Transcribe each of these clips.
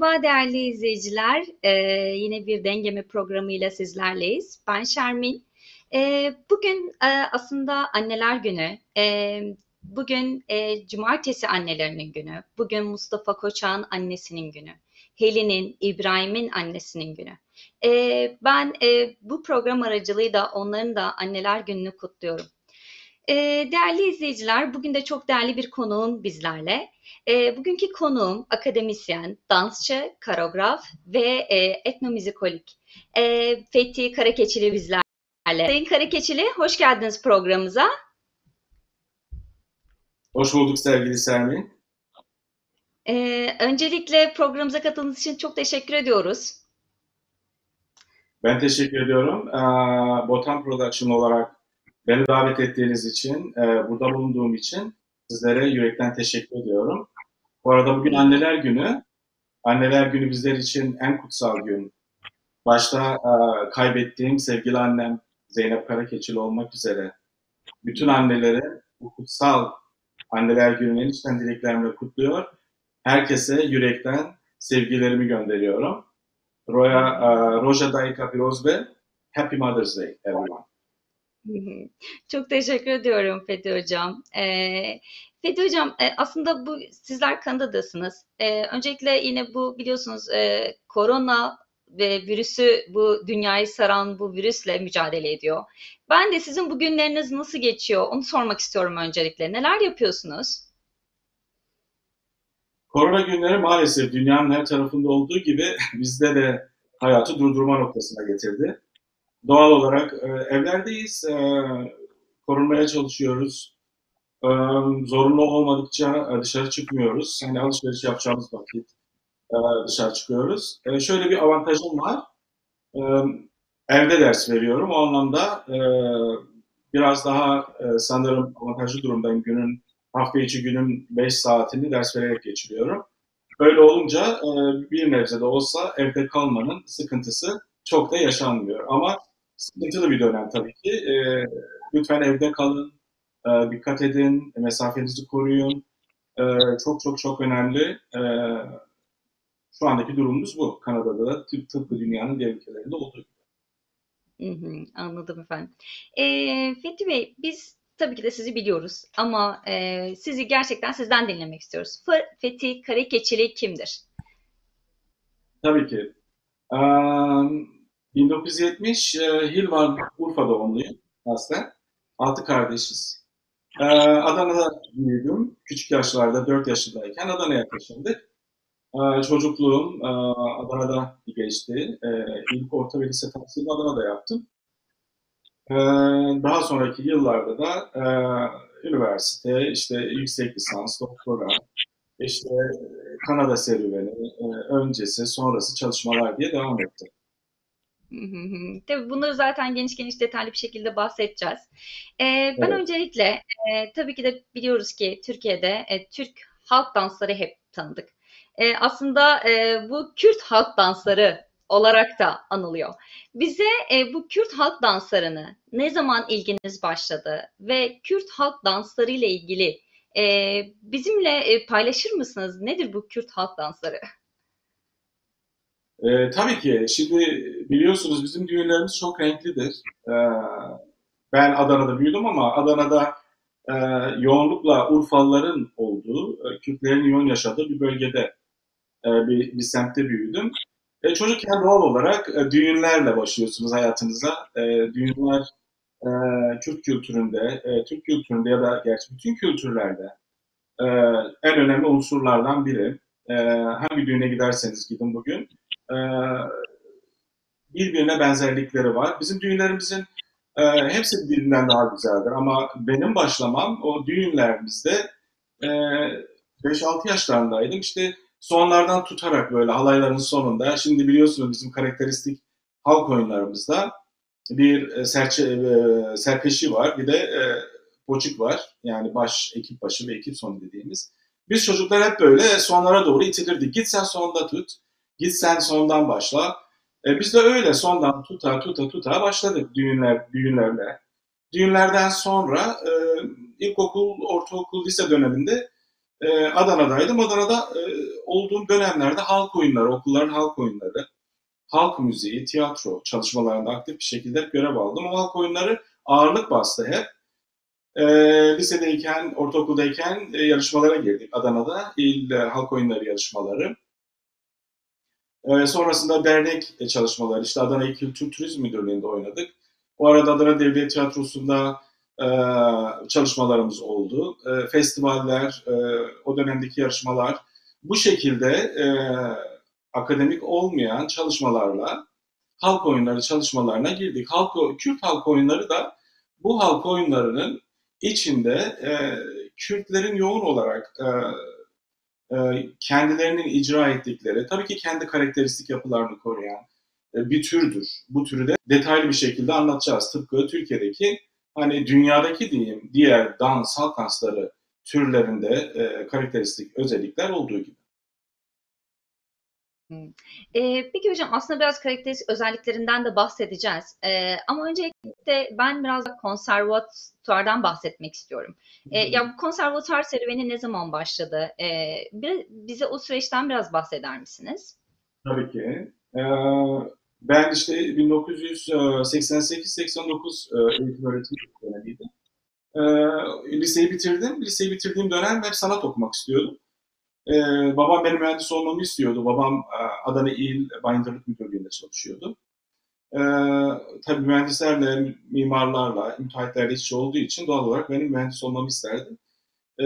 Merhaba değerli izleyiciler. Yine bir Dengemi programıyla sizlerleyiz. Ben Şermin. Bugün aslında Anneler Günü. Bugün Cumartesi annelerinin günü. Bugün Mustafa Koçak'ın annesinin günü. Helin'in, İbrahim'in annesinin günü. Ben bu program aracılığıyla onların da Anneler Günü'nü kutluyorum. Değerli izleyiciler, bugün de çok değerli bir konuğum bizlerle. Bugünkü konuğum akademisyen, dansçı, koreograf ve etnomüzikolik. Fethi Karakeçili bizlerle. Sayın Karakeçili, hoş geldiniz programımıza. Hoş bulduk sevgili Sermin. Öncelikle programımıza katıldığınız için çok teşekkür ediyoruz. Ben teşekkür ediyorum. Botan Production olarak beni davet ettiğiniz için, burada bulunduğum için sizlere yürekten teşekkür ediyorum. Bu arada bugün Anneler Günü. Anneler Günü bizler için en kutsal gün. Başta kaybettiğim sevgili annem Zeynep Karakeçili olmak üzere bütün anneleri bu kutsal Anneler Günü'nün içten dileklerimle kutluyor. Herkese yürekten sevgilerimi gönderiyorum. Roja Daika Pirozbe. Happy Mother's Day, everyone. Çok teşekkür ediyorum Fethi Hocam. Fethi Hocam, aslında bu sizler Kanada'dasınız. Öncelikle yine bu biliyorsunuz korona ve virüsü, bu dünyayı saran bu virüsle mücadele ediyor. Ben de sizin bu günleriniz nasıl geçiyor onu sormak istiyorum öncelikle. Neler yapıyorsunuz? Korona günleri maalesef dünyanın her tarafında olduğu gibi bizde de hayatı durdurma noktasına getirdi. Doğal olarak evlerdeyiz, korunmaya çalışıyoruz. E, Zorunlu olmadıkça dışarı çıkmıyoruz. Hani alışveriş yapacağımız vakit e, dışarı çıkıyoruz. Şöyle bir avantajım var. E, Evde ders veriyorum. O anlamda biraz daha sanırım avantajlı durumdayım. Hafta içi günün 5 saatini ders vererek geçiriyorum. Öyle olunca bir nebze de olsa evde kalmanın sıkıntısı çok da yaşanmıyor. Ama sıkıntılı bir dönem tabii ki. Lütfen evde kalın, dikkat edin, mesafenizi koruyun. Çok çok çok önemli. Şu andaki durumumuz bu. Kanada'da da tıpkı dünyanın diğer ülkelerinde olduğu gibi. Hı hı, anladım efendim. Fethi Bey, biz tabii ki de sizi biliyoruz ama sizi gerçekten sizden dinlemek istiyoruz. Fethi Karakeçili kimdir? Tabii ki. Eee, 1970 Hilvan Urfa doğumluyum aslen. Altı kardeşiz. Adana'da büyüdüm. Küçük yaşlarda 4 yaşındayken Adana'ya taşındık. Çocukluğum Adana'da geçti. İlk orta ve lise tahsilini Adana'da yaptım. Ee, Daha sonraki yıllarda da üniversite, işte yüksek lisans, doktora, işte Kanada serüveni, öncesi, sonrası çalışmalar diye devam etti. Hı hı hı. Tabii bunları zaten geniş geniş detaylı bir şekilde bahsedeceğiz. Ben Evet. öncelikle tabii ki de biliyoruz ki Türkiye'de Türk halk dansları hep tanıdık. Aslında bu Kürt halk dansları olarak da anılıyor. Bize bu Kürt halk danslarını ne zaman ilginiz başladı ve Kürt halk dansları ile ilgili bizimle paylaşır mısınız? Nedir bu Kürt halk dansları? Tabii ki. Şimdi biliyorsunuz bizim düğünlerimiz çok renklidir. Ben Adana'da büyüdüm ama Adana'da e, yoğunlukla Urfalıların olduğu, Kürtlerin yoğun yaşadığı bir bölgede, bir semtte büyüdüm. Çocukken doğal olarak düğünlerle başlıyorsunuz hayatınıza. Düğünler e, Kürt kültüründe, Türk kültüründe ya da gerçi bütün kültürlerde e, en önemli unsurlardan biri. Hangi düğüne giderseniz gidin bugün. E, Birbirine benzerlikleri var. Bizim düğünlerimizin hepsi birbirinden daha güzeldir. Ama benim başlamam o düğünlerimizde e, 5-6 yaşlarındaydım. İşte sonlardan tutarak böyle halayların sonunda. Şimdi biliyorsunuz bizim karakteristik halk oyunlarımızda bir serpeşi var, bir de poçik var. Yani ekip başı ve ekip sonu dediğimiz. Biz çocuklar hep böyle sonlara doğru itilirdik. Git sen sonda tut, git sen sondan başla. Biz de öyle sondan tuta başladık düğünlerle. Düğünlerden sonra ilkokul, ortaokul, lise döneminde Adana'daydım. Adana'da olduğum dönemlerde halk oyunları, okulların halk oyunları, halk müziği, tiyatro çalışmalarında aktif bir şekilde görev aldım. O halk oyunları ağırlık bastı hep. E, Lisedeyken, ortaokuldayken yarışmalara girdik Adana'da. İl halk oyunları yarışmaları. Sonrasında dernek çalışmaları, işte Adana İl Kültür Turizm Müdürlüğü'nde oynadık. O arada Adana Devlet Tiyatrosu'nda e, çalışmalarımız oldu. Festivaller, o dönemdeki yarışmalar. Bu şekilde akademik olmayan çalışmalarla halk oyunları çalışmalarına girdik. Kürt halk oyunları da bu halk oyunlarının içinde Kürtlerin yoğun olarak kendilerinin icra ettikleri, tabii ki kendi karakteristik yapılarını koruyan bir türdür. Bu türü de detaylı bir şekilde anlatacağız. Tıpkı Türkiye'deki hani dünyadaki diyeyim diğer dans, halk dansları türlerinde karakteristik özellikler olduğu gibi. Hımm. Peki hocam, aslında biraz karakteristik özelliklerinden de bahsedeceğiz. Ama öncelikle ben biraz da konservatuvardan bahsetmek istiyorum. Ya, bu konservatuvar serüveni ne zaman başladı? Bize o süreçten biraz bahseder misiniz? Tabii ki. Ben işte 1988-89 eğitim öğretim dönemiydi. Liseyi bitirdim. Liseyi bitirdiğim dönem hep sanat okumak istiyordum. Babam benim mühendis olmamı istiyordu. Babam Adana İl Bayındırlık Müdürlüğü'nde çalışıyordu. Ee, tabii mühendislerle, mimarlarla, müteahhitlerle iç içe olduğu için doğal olarak benim mühendis olmamı isterdi. Ee,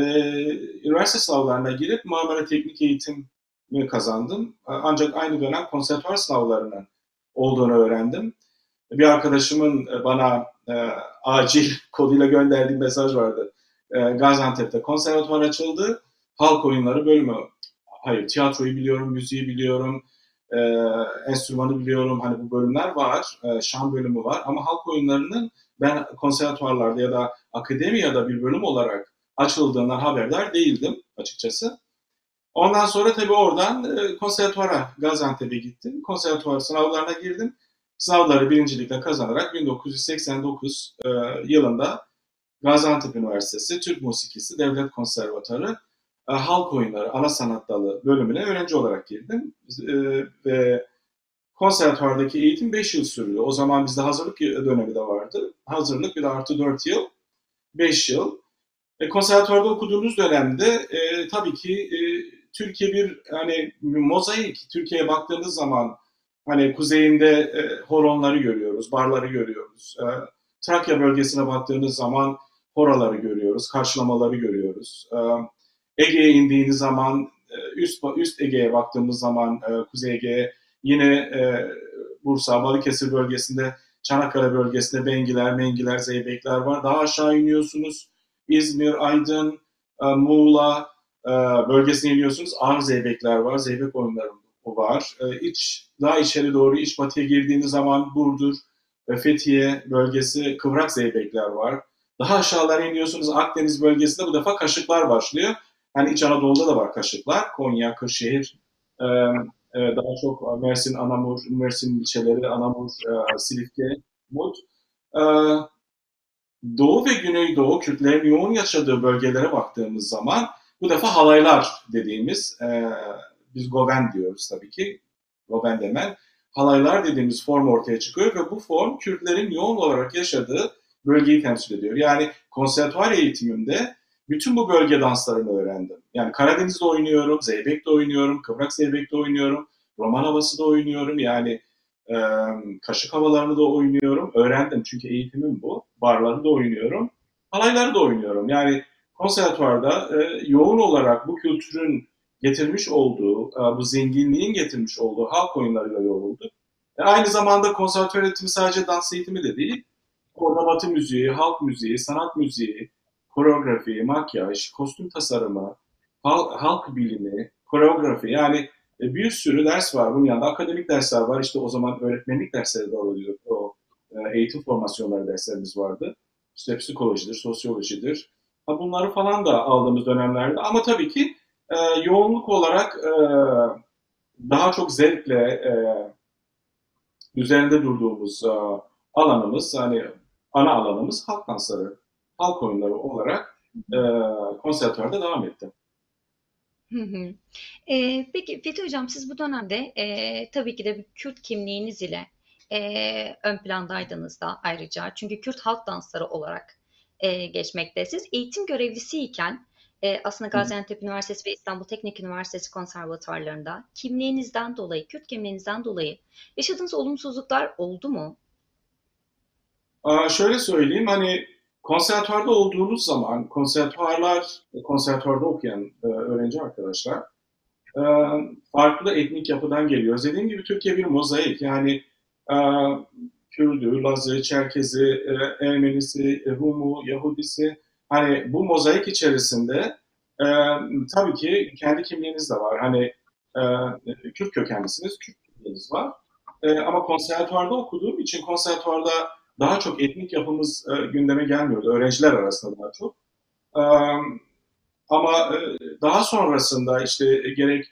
Üniversite sınavlarına girip Marmara Teknik Eğitimi kazandım. Ancak aynı dönem konservatuvar sınavlarının olduğunu öğrendim. Bir arkadaşımın bana acil koduyla gönderdiği mesaj vardı. Gaziantep'te konservatuvar açıldı. Halk oyunları bölümü. Hayır, tiyatroyu biliyorum, müziği biliyorum, e, enstrümanı biliyorum. Hani bu bölümler var, şan bölümü var. Ama halk oyunlarının ben konservatuvarlarda ya da akademiyada bir bölüm olarak açıldığından haberdar değildim açıkçası. Ondan sonra tabii oradan konservatuvara Gaziantep'e gittim. Konservatuvar sınavlarına girdim. Sınavları birincilikle kazanarak 1989 yılında Gaziantep Üniversitesi Türk Musikisi Devlet Konservatuarı Halk Oyunları Ana Sanat Dalı bölümüne öğrenci olarak girdim. Ve konservatuvardaki eğitim 5 yıl sürdü. O zaman bizde hazırlık dönemi de vardı. Hazırlık bir de artı 4 yıl, 5 yıl. Konservatuvarda okuduğumuz dönemde tabii ki Türkiye bir hani mozaik. Türkiye'ye baktığımız zaman hani kuzeyinde horonları görüyoruz, barları görüyoruz. Trakya bölgesine baktığınız zaman horaları görüyoruz, karşılamaları görüyoruz. Ege'ye indiğiniz zaman üst Ege'ye baktığımız zaman Kuzey Ege'ye yine Bursa, Balıkesir bölgesinde, Çanakkale bölgesinde Bengiler, Mengiler, Zeybekler var. Daha aşağı iniyorsunuz. İzmir, Aydın, Muğla bölgesine iniyorsunuz. Ağır zeybekler var. Zeybek oyunları var. Daha içeri doğru iç batıya girdiğiniz zaman Burdur, Fethiye bölgesi kıvrak zeybekler var. Daha aşağılara iniyorsunuz. Akdeniz bölgesinde bu defa kaşıklar başlıyor. Hani İç Anadolu'da da var kaşıklar. Konya, Kırşehir, daha çok Mersin, Anamur, Mersin ilçeleri, Anamur, Silifke, Mut. E, Doğu ve Güneydoğu Kürtlerin yoğun yaşadığı bölgelere baktığımız zaman bu defa halaylar dediğimiz, biz Goven diyoruz tabii ki, Goven demen, halaylar dediğimiz form ortaya çıkıyor ve bu form Kürtlerin yoğun olarak yaşadığı bölgeyi temsil ediyor. Yani konservatuvar eğitimimde bütün bu bölge danslarını öğrendim. Yani Karadeniz'de oynuyorum, Zeybek'te oynuyorum, Kıvrak Zeybek'te oynuyorum, Roman havası da oynuyorum. Yani e, kaşık havalarını da oynuyorum. Öğrendim çünkü eğitimim bu. Barları da oynuyorum. Halayları da oynuyorum. Yani konservatuvarda yoğun olarak bu kültürün getirmiş olduğu, bu zenginliğin getirmiş olduğu halk oyunlarıyla yoğrulduk. Aynı zamanda konservatuvar eğitimi sadece dans eğitimi de değil. Orada batı müziği, halk müziği, sanat müziği, koreografi, makyaj, kostüm tasarımı, halk bilimi, koreografi yani bir sürü ders var. Bunun yanında akademik dersler var. İşte o zaman öğretmenlik dersleri de alıyor. O eğitim formasyonları derslerimiz vardı. İşte psikolojidir, sosyolojidir. Bunları falan da aldığımız dönemlerde. Ama tabii ki yoğunluk olarak daha çok zevkle üzerinde durduğumuz alanımız, hani ana alanımız halk dansları, halk oyunları olarak konservatuvarda devam etti. Hı hı. Peki Fethi Hocam, siz bu dönemde tabii ki de bir Kürt kimliğiniz ile ön plandaydınız da ayrıca. Çünkü Kürt halk dansları olarak geçmekte. Siz eğitim görevlisiyken aslında Gaziantep Üniversitesi ve İstanbul Teknik Üniversitesi konservatuarlarında kimliğinizden dolayı, Kürt kimliğinizden dolayı yaşadığınız olumsuzluklar oldu mu? Şöyle söyleyeyim, hani konservatuvarda olduğunuz zaman konservatuvarda okuyan öğrenci arkadaşlar e, farklı etnik yapıdan geliyor. Dediğim gibi Türkiye bir mozaik. Yani e, Kürdü, Lazı, Çerkezi, Ermenisi, Rumu, Yahudisi. Hani bu mozaik içerisinde e, tabii ki kendi kimliğiniz de var. Hani Kürt kökenlisiniz, Kürt kimliğiniz var. Ama konservatuvarda okuduğum için konservatuvarda daha çok etnik yapımız gündeme gelmiyordu. Öğrenciler arasında daha çok. E, Ama daha sonrasında işte gerek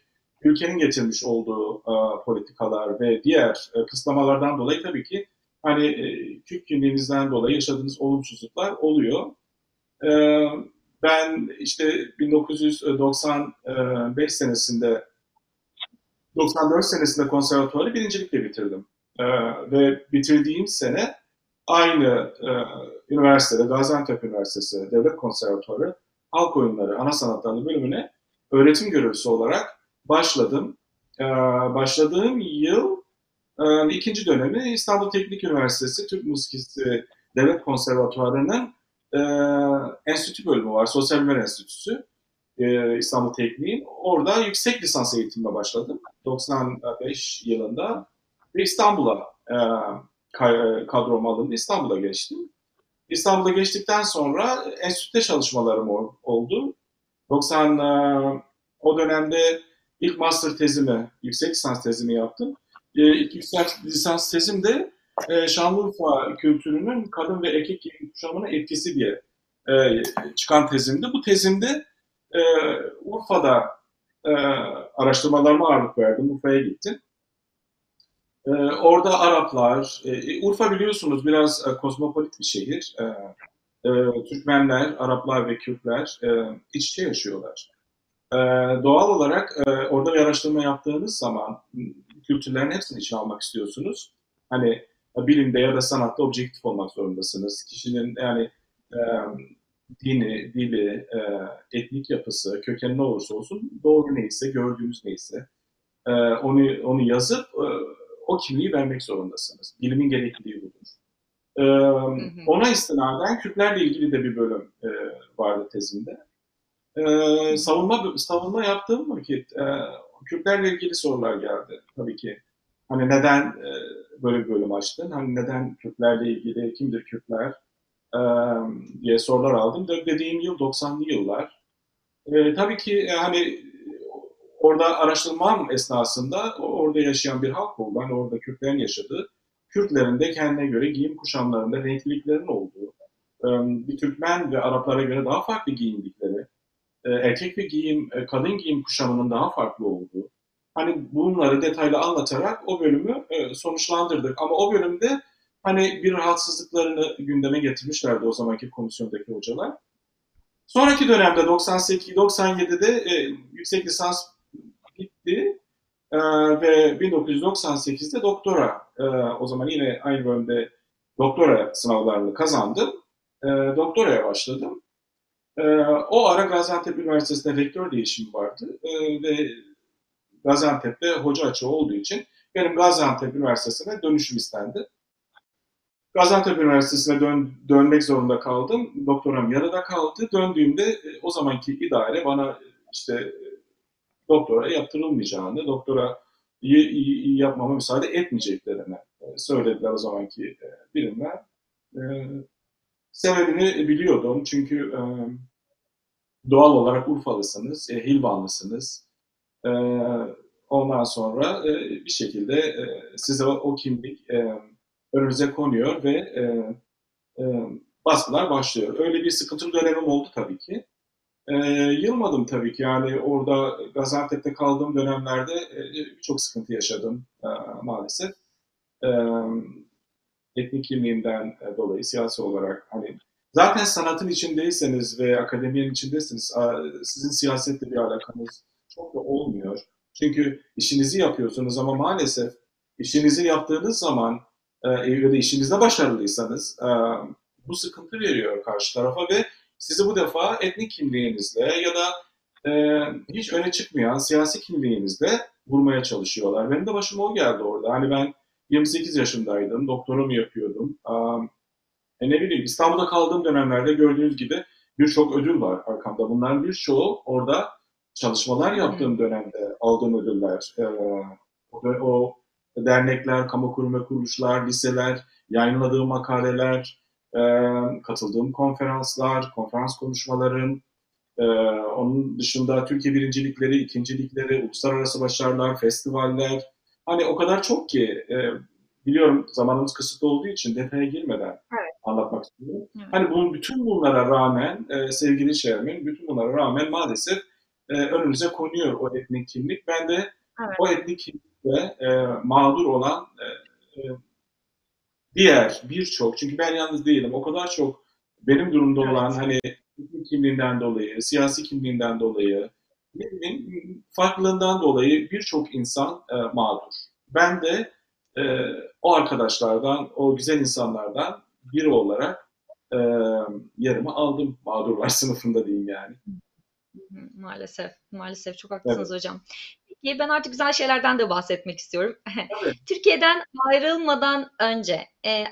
ülkenin getirmiş olduğu politikalar ve diğer kısıtlamalardan dolayı tabii ki hani Türk kimliğinizden dolayı yaşadığınız olumsuzluklar oluyor. E, Ben işte 1995 senesinde 94 senesinde konservatuvarı birincilikle bitirdim. Ve bitirdiğim sene aynı üniversitede, Gaziantep Üniversitesi Devlet Konservatuvarı Halk Oyunları Ana Sanatları bölümüne öğretim görevlisi olarak başladım. Başladığım yıl ikinci dönemi İstanbul Teknik Üniversitesi Türk Müzikisi Devlet Konservatuvarı'nın e, enstitü bölümü var, Sosyal Bilimler Enstitüsü. İstanbul Tekniğin. Orada yüksek lisans eğitimine başladım 95 yılında ve İstanbul'a kadroma alındı. İstanbul'a geçtim. İstanbul'a geçtikten sonra enstitüde çalışmalarım oldu. 90 o dönemde ilk master tezimi, yüksek lisans tezimi yaptım. İlk yüksek lisans tezim de Şanlıurfa kültürünün kadın ve erkek giyim kuşamına etkisi diye çıkan tezimdi. Bu tezimde e, Urfa'da e, araştırmalarıma ağırlık verdim. Urfa'ya gittim. Orada Araplar, Urfa biliyorsunuz biraz kozmopolit bir şehir. Türkmenler, Araplar ve Kürtler iç içe yaşıyorlar. E, Doğal olarak orada bir araştırma yaptığınız zaman kültürlerin hepsini içine almak istiyorsunuz. Hani bilimde ya da sanatta objektif olmak zorundasınız. Kişinin yani e, dini, dili, etnik yapısı, kökeni ne olursa olsun doğru neyse, gördüğünüz neyse onu yazıp o kimliği vermek zorundasınız. Bilimin gerekliliği budur. E, Hı hı. Ona istinaden Kürtlerle ilgili de bir bölüm vardı tezimde. Hı hı. Savunma yaptığım vakit Kürtlerle ilgili sorular geldi tabii ki. Hani neden böyle bir bölüm açtın? Hani neden Kürtlerle ilgili, kimdir Kürtler e, diye sorular aldım. Dediğim yıl 90'lı yıllar. Tabii ki hani orada araştırmam esnasında orada yaşayan bir halk oldu. Hani orada Kürtlerin yaşadığı, Kürtlerin de kendine göre giyim kuşamlarında renkliliklerin olduğu, bir Türkmen ve Araplara göre daha farklı giyindikleri, erkek ve kadın giyim kuşamının daha farklı olduğu. Hani bunları detaylı anlatarak o bölümü sonuçlandırdık. Ama o bölümde hani bir rahatsızlıklarını gündeme getirmişlerdi o zamanki komisyondaki hocalar. Sonraki dönemde 98-97'de yüksek lisans bitti ve 1998'de doktora, o zaman yine aynı bölümde doktora sınavlarını kazandım. Doktoraya başladım. O ara Gaziantep Üniversitesi'nde rektör değişimi vardı ve Gaziantep'te hoca açığı olduğu için benim Gaziantep Üniversitesi'ne dönüşüm istendi. Gaziantep Üniversitesi'ne dönmek zorunda kaldım. Doktoram yarıda kaldı. Döndüğümde o zamanki idare bana işte doktora yaptırılmayacağını, doktora yapmama müsaade etmeyeceklerini söylediler o zamanki birimler. E, Sebebini biliyordum çünkü doğal olarak Urfalısınız, Hilvanlısınız. E, Ondan sonra bir şekilde size o kimlik önünüze konuyor ve e, baskılar başlıyor. Öyle bir sıkıntılı dönemim oldu tabii ki. Yılmadım tabii ki. Yani orada Gaziantep'te kaldığım dönemlerde çok sıkıntı yaşadım maalesef. E, Etnik kimliğimden dolayı siyasi olarak hani zaten sanatın içindeyseniz ve akademinin içindeyseniz sizin siyasetle bir alakanız çok da olmuyor. Çünkü işinizi yapıyorsunuz ama maalesef işinizi yaptığınız zaman ya da işinizde başarılıysanız bu sıkıntı veriyor karşı tarafa ve sizi bu defa etnik kimliğinizle ya da hiç öne çıkmayan siyasi kimliğinizle vurmaya çalışıyorlar. Benim de başıma o geldi orada. Hani ben 28 yaşındaydım, doktoramı yapıyordum. Ne bileyim İstanbul'da kaldığım dönemlerde gördüğünüz gibi birçok ödül var arkamda. Bunların birçoğu orada çalışmalar Hı hı. yaptığım dönemde aldığım ödüller. O dernekler, kamu kurum ve kuruluşlar, liseler, yayınladığım makaleler, e, katıldığım konferanslar, konferans konuşmalarım, onun dışında Türkiye birincilikleri, ikincilikleri, uluslararası başarılar, festivaller. Hani o kadar çok ki biliyorum zamanımız kısıtlı olduğu için detaya girmeden Evet, anlatmak istiyorum. evet, Hani bütün bunlara rağmen sevgili Şermin, bütün bunlara rağmen maalesef önümüze konuyor o etnik kimlik. Ben de evet, o etnik kimlikle mağdur olan e, diğer birçok, çünkü ben yalnız değilim, o kadar çok benim durumda olan evet. hani kimliğinden dolayı, siyasi kimliğinden dolayı, ne bileyim, farklılığından dolayı birçok insan mağdur. Ben de e, o arkadaşlardan, o güzel insanlardan biri olarak e, yerimi aldım mağdurlar sınıfında diyeyim yani. Hı hı. Maalesef, maalesef çok haklısınız Evet. hocam. Peki ben artık güzel şeylerden de bahsetmek istiyorum. Tabii. Türkiye'den ayrılmadan önce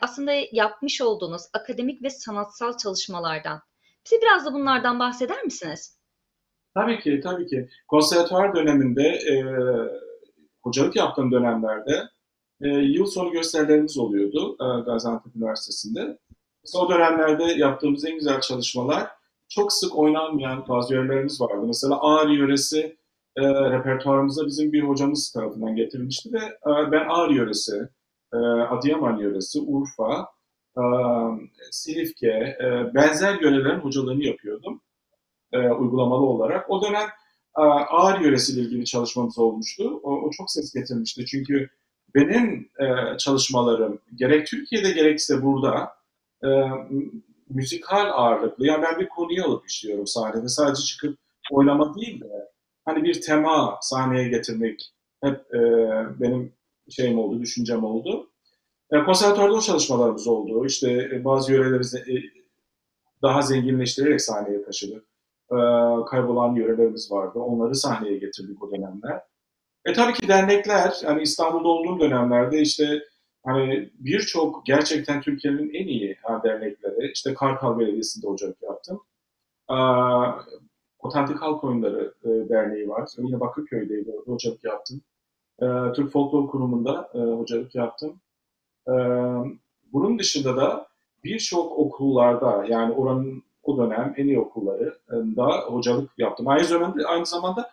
aslında yapmış olduğunuz akademik ve sanatsal çalışmalardan bize biraz da bunlardan bahseder misiniz? Tabii ki, tabii ki. Konservatuvar döneminde hocalık yaptığım dönemlerde yıl sonu gösterilerimiz oluyordu Gaziantep Üniversitesi'nde. Mesela o dönemlerde yaptığımız en güzel çalışmalar çok sık oynanmayan bazı yörelerimiz vardı. Mesela Ağrı yöresi repertuarımıza bizim bir hocamız tarafından getirilmişti ve ben Ağrı yöresi, Adıyaman yöresi, Urfa, e, Silifke, benzer yörelerin hocalığını yapıyordum uygulamalı olarak. O dönem Ağrı yöresiyle ilgili çalışmamız olmuştu. O çok ses getirmişti. Çünkü benim çalışmalarım gerek Türkiye'de gerekse burada e, müzikal ağırlıklı. Yani ben bir konuyu alıp işliyorum sahnede. Sadece çıkıp oynama değil de hani bir tema sahneye getirmek hep benim şeyim oldu, düşüncem oldu. Konservatuvarda o çalışmalarımız oldu. İşte bazı yöreleri daha zenginleştirerek sahneye taşıdık. Ee, Kaybolan yörelerimiz vardı. Onları sahneye getirdik o dönemler. Tabii ki dernekler, hani İstanbul'da olduğum dönemlerde işte hani birçok gerçekten Türkiye'nin en iyi dernekleri, işte Kartal Belediyesi'nde hocalık yaptım. Aa, Otantik Halk Oyunları Derneği var. Yine Bakırköy'deydi, orada hocalık yaptım. Türk Folklor Kurumu'nda hocalık yaptım. Ee, Bunun dışında da birçok okullarda yani oranın o dönem en iyi okullarında hocalık yaptım. Aynı zamanda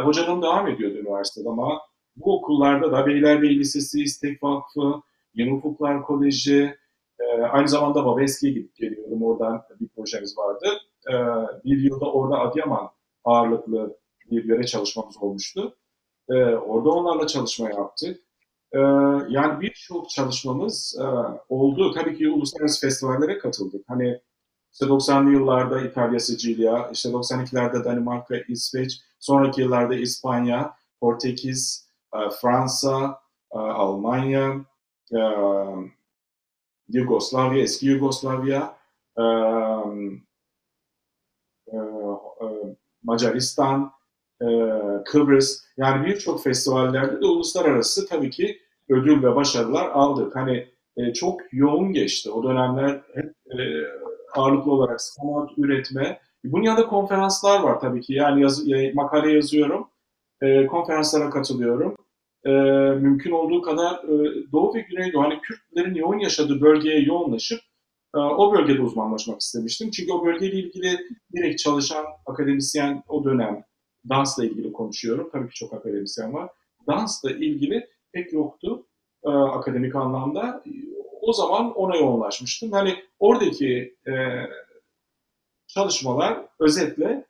hocalığım devam ediyordu üniversitede ama bu okullarda da Beylerbeyi Lisesi, İstek Vakfı, Yeni Ufuklar Koleji, aynı zamanda Babeski'ye gidip geliyordum. Oradan bir projemiz vardı. Ee, Bir yılda orada Adıyaman ağırlıklı bir yöre çalışmamız olmuştu. Orada onlarla çalışma yaptık. Ee, Yani birçok çalışmamız oldu. Tabii ki uluslararası festivallere katıldık. Hani işte 90'lı yıllarda İtalya, Sicilya, işte 92'lerde Danimarka, İsveç, sonraki yıllarda İspanya, Portekiz, Fransa, Almanya, e, Yugoslavya, eski Yugoslavya, e, e, e, Macaristan, e, Kıbrıs, yani birçok festivallerde de uluslararası tabii ki ödül ve başarılar aldık. Hani çok yoğun geçti. O dönemler hep ağırlıklı olarak sanat, üretme. Bunun yanında konferanslar var tabii ki. Yani makale yazıyorum, konferanslara katılıyorum. Mümkün olduğu kadar Doğu ve Güneydoğu, hani Kürtlerin yoğun yaşadığı bölgeye yoğunlaşıp o bölgede uzmanlaşmak istemiştim. Çünkü o bölgeyle ilgili direkt çalışan akademisyen o dönem dansla ilgili konuşuyorum. Tabii ki çok akademisyen var. Dansla ilgili pek yoktu akademik anlamda. O zaman ona yoğunlaşmıştım. Hani oradaki çalışmalar özetle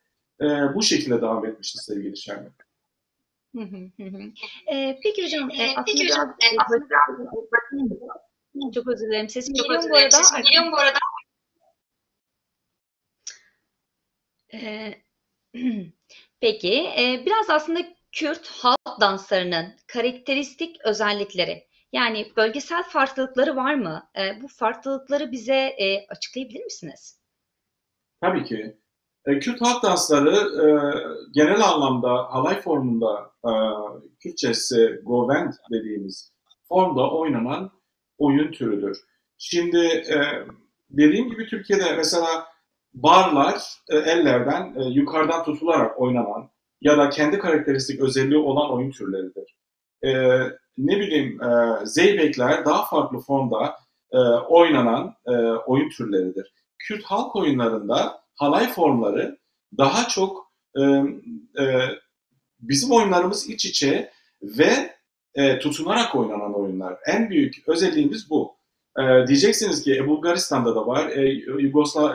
bu şekilde devam etmişti sevgili Şermin. Hı hı, hı hı. Peki hocam, aslında Peki biraz hocam, aslında biraz çok özür dilerim. Sesim çok geliyor özür mu bu dilerim. arada? Sesim geliyor mu bu arada? Eee, Peki, biraz aslında Kürt halk danslarının karakteristik özellikleri, yani bölgesel farklılıkları var mı? Bu farklılıkları bize açıklayabilir misiniz? Tabii ki. Kürt halk dansları genel anlamda halay formunda Kürtçesi govend dediğimiz formda oynanan oyun türüdür. Şimdi dediğim gibi Türkiye'de mesela barlar ellerden yukarıdan tutularak oynanan ya da kendi karakteristik özelliği olan oyun türleridir. E, ne bileyim zeybekler daha farklı formda oynanan oyun türleridir. Kürt halk oyunlarında halay formları daha çok e, bizim oyunlarımız iç içe ve tutunarak oynanan oyunlar. En büyük özelliğimiz bu. Diyeceksiniz ki Bulgaristan'da da var,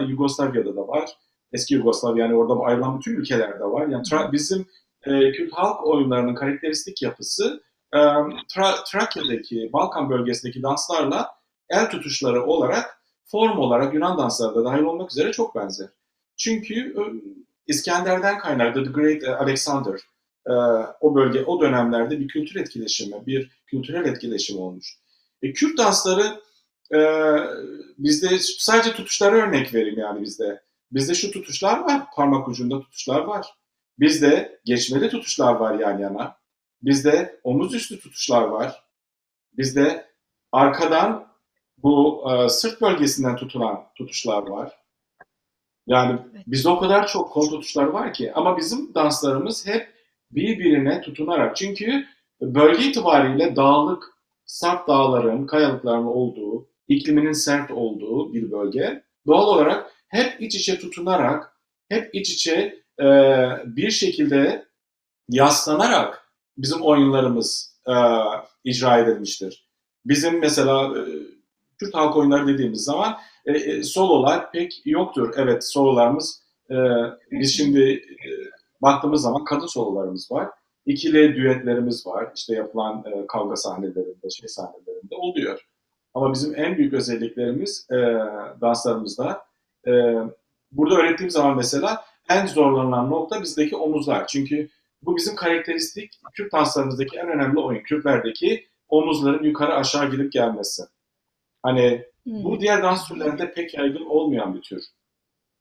Yugoslavya'da da var. Eski Yugoslavya yani orada ayrılan bütün ülkelerde var. Yani bizim Kürt halk oyunlarının karakteristik yapısı Trakya'daki, Balkan bölgesindeki danslarla el tutuşları olarak, form olarak Yunan dansları da dahil olmak üzere çok benzer. Çünkü İskender'den kaynaklı The Great Alexander e, o bölge, o dönemlerde bir kültür etkileşimi, bir kültürel etkileşim olmuş. Kürt dansları e, bizde sadece tutuşlara örnek vereyim yani bizde. Bizde şu tutuşlar var, parmak ucunda tutuşlar var. Bizde geçmeli tutuşlar var yan yana. Bizde omuz üstü tutuşlar var. Bizde arkadan bu sırt bölgesinden tutulan tutuşlar var. Yani Evet. bizde o kadar çok kol tutuşları var ki ama bizim danslarımız hep birbirine tutunarak. Çünkü bölge itibariyle dağlık, sert dağların, kayalıkların olduğu, ikliminin sert olduğu bir bölge. Doğal olarak hep iç içe tutunarak, hep iç içe bir şekilde yaslanarak bizim oyunlarımız icra edilmiştir. Bizim mesela Kürt halk oyunları dediğimiz zaman sololar pek yoktur. Evet sololarımız biz şimdi baktığımız zaman kadın sololarımız var. İkili düetlerimiz var. İşte yapılan kavga sahnelerinde, şey sahnelerinde oluyor. Ama bizim en büyük özelliklerimiz danslarımızda. E, burada öğrettiğim zaman mesela en zorlanılan nokta bizdeki omuzlar. Çünkü bu bizim karakteristik Kürt danslarımızdaki en önemli oyun. Kürtlerdeki omuzların yukarı aşağı gidip gelmesi. Hani bu Hmm. diğer dans türlerinde pek yaygın olmayan bir tür.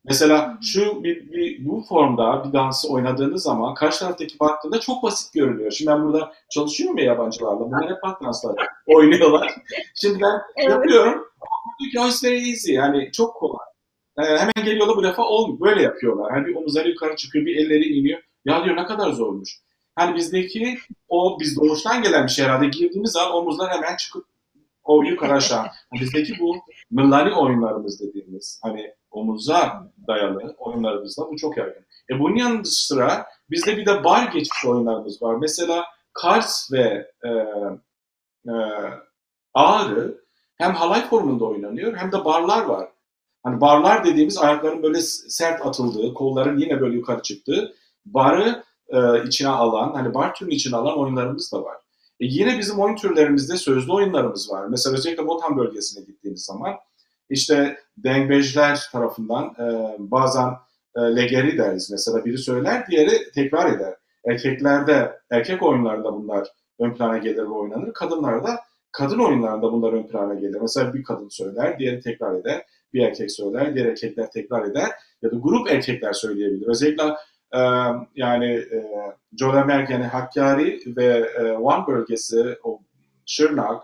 Mesela şu bu formda bir dansı oynadığınız zaman karşı taraftaki baktığında çok basit görünüyor. Şimdi ben burada çalışıyorum ya yabancılarla. Bunlar hep halk dansları oynuyorlar. Şimdi ben Evet. yapıyorum. Diyor ki, "Oh, it's very easy." Yani çok kolay. Hemen geliyorlar bu defa olmuyor. Böyle yapıyorlar. Hani bir omuzları yukarı çıkıyor, bir elleri iniyor. Ya diyor ne kadar zormuş. Hani bizdeki o biz doğuştan gelen bir şey herhalde. Girdiğimiz zaman omuzlar hemen çıkıp o yukarı aşağı. Bizdeki bu mıllani oyunlarımız dediğimiz hani omuza dayalı oyunlarımızda bu çok yaygın. Bunun yanı sıra bizde bir de bar geçiş oyunlarımız var. Mesela Kars ve e, Ağrı hem halay formunda oynanıyor hem de barlar var. Hani barlar dediğimiz ayakların böyle sert atıldığı, kolların yine böyle yukarı çıktığı, barı içine alan, hani bar türünü içine alan oyunlarımız da var. Yine bizim oyun türlerimizde sözlü oyunlarımız var. Mesela özellikle Botan bölgesine gittiğimiz zaman işte dengbejler tarafından bazen legeri deriz. Mesela biri söyler, diğeri tekrar eder. Erkeklerde, erkek oyunlarında bunlar ön plana gelir ve oynanır. Kadınlarda, kadın oyunlarında bunlar ön plana gelir. Mesela bir kadın söyler, diğeri tekrar eder. Bir erkek söyler, diğer erkekler tekrar eder. Ya da grup erkekler söyleyebilir. Özellikle yani Codemerk yani Hakkari ve Van bölgesi, o Şırnak,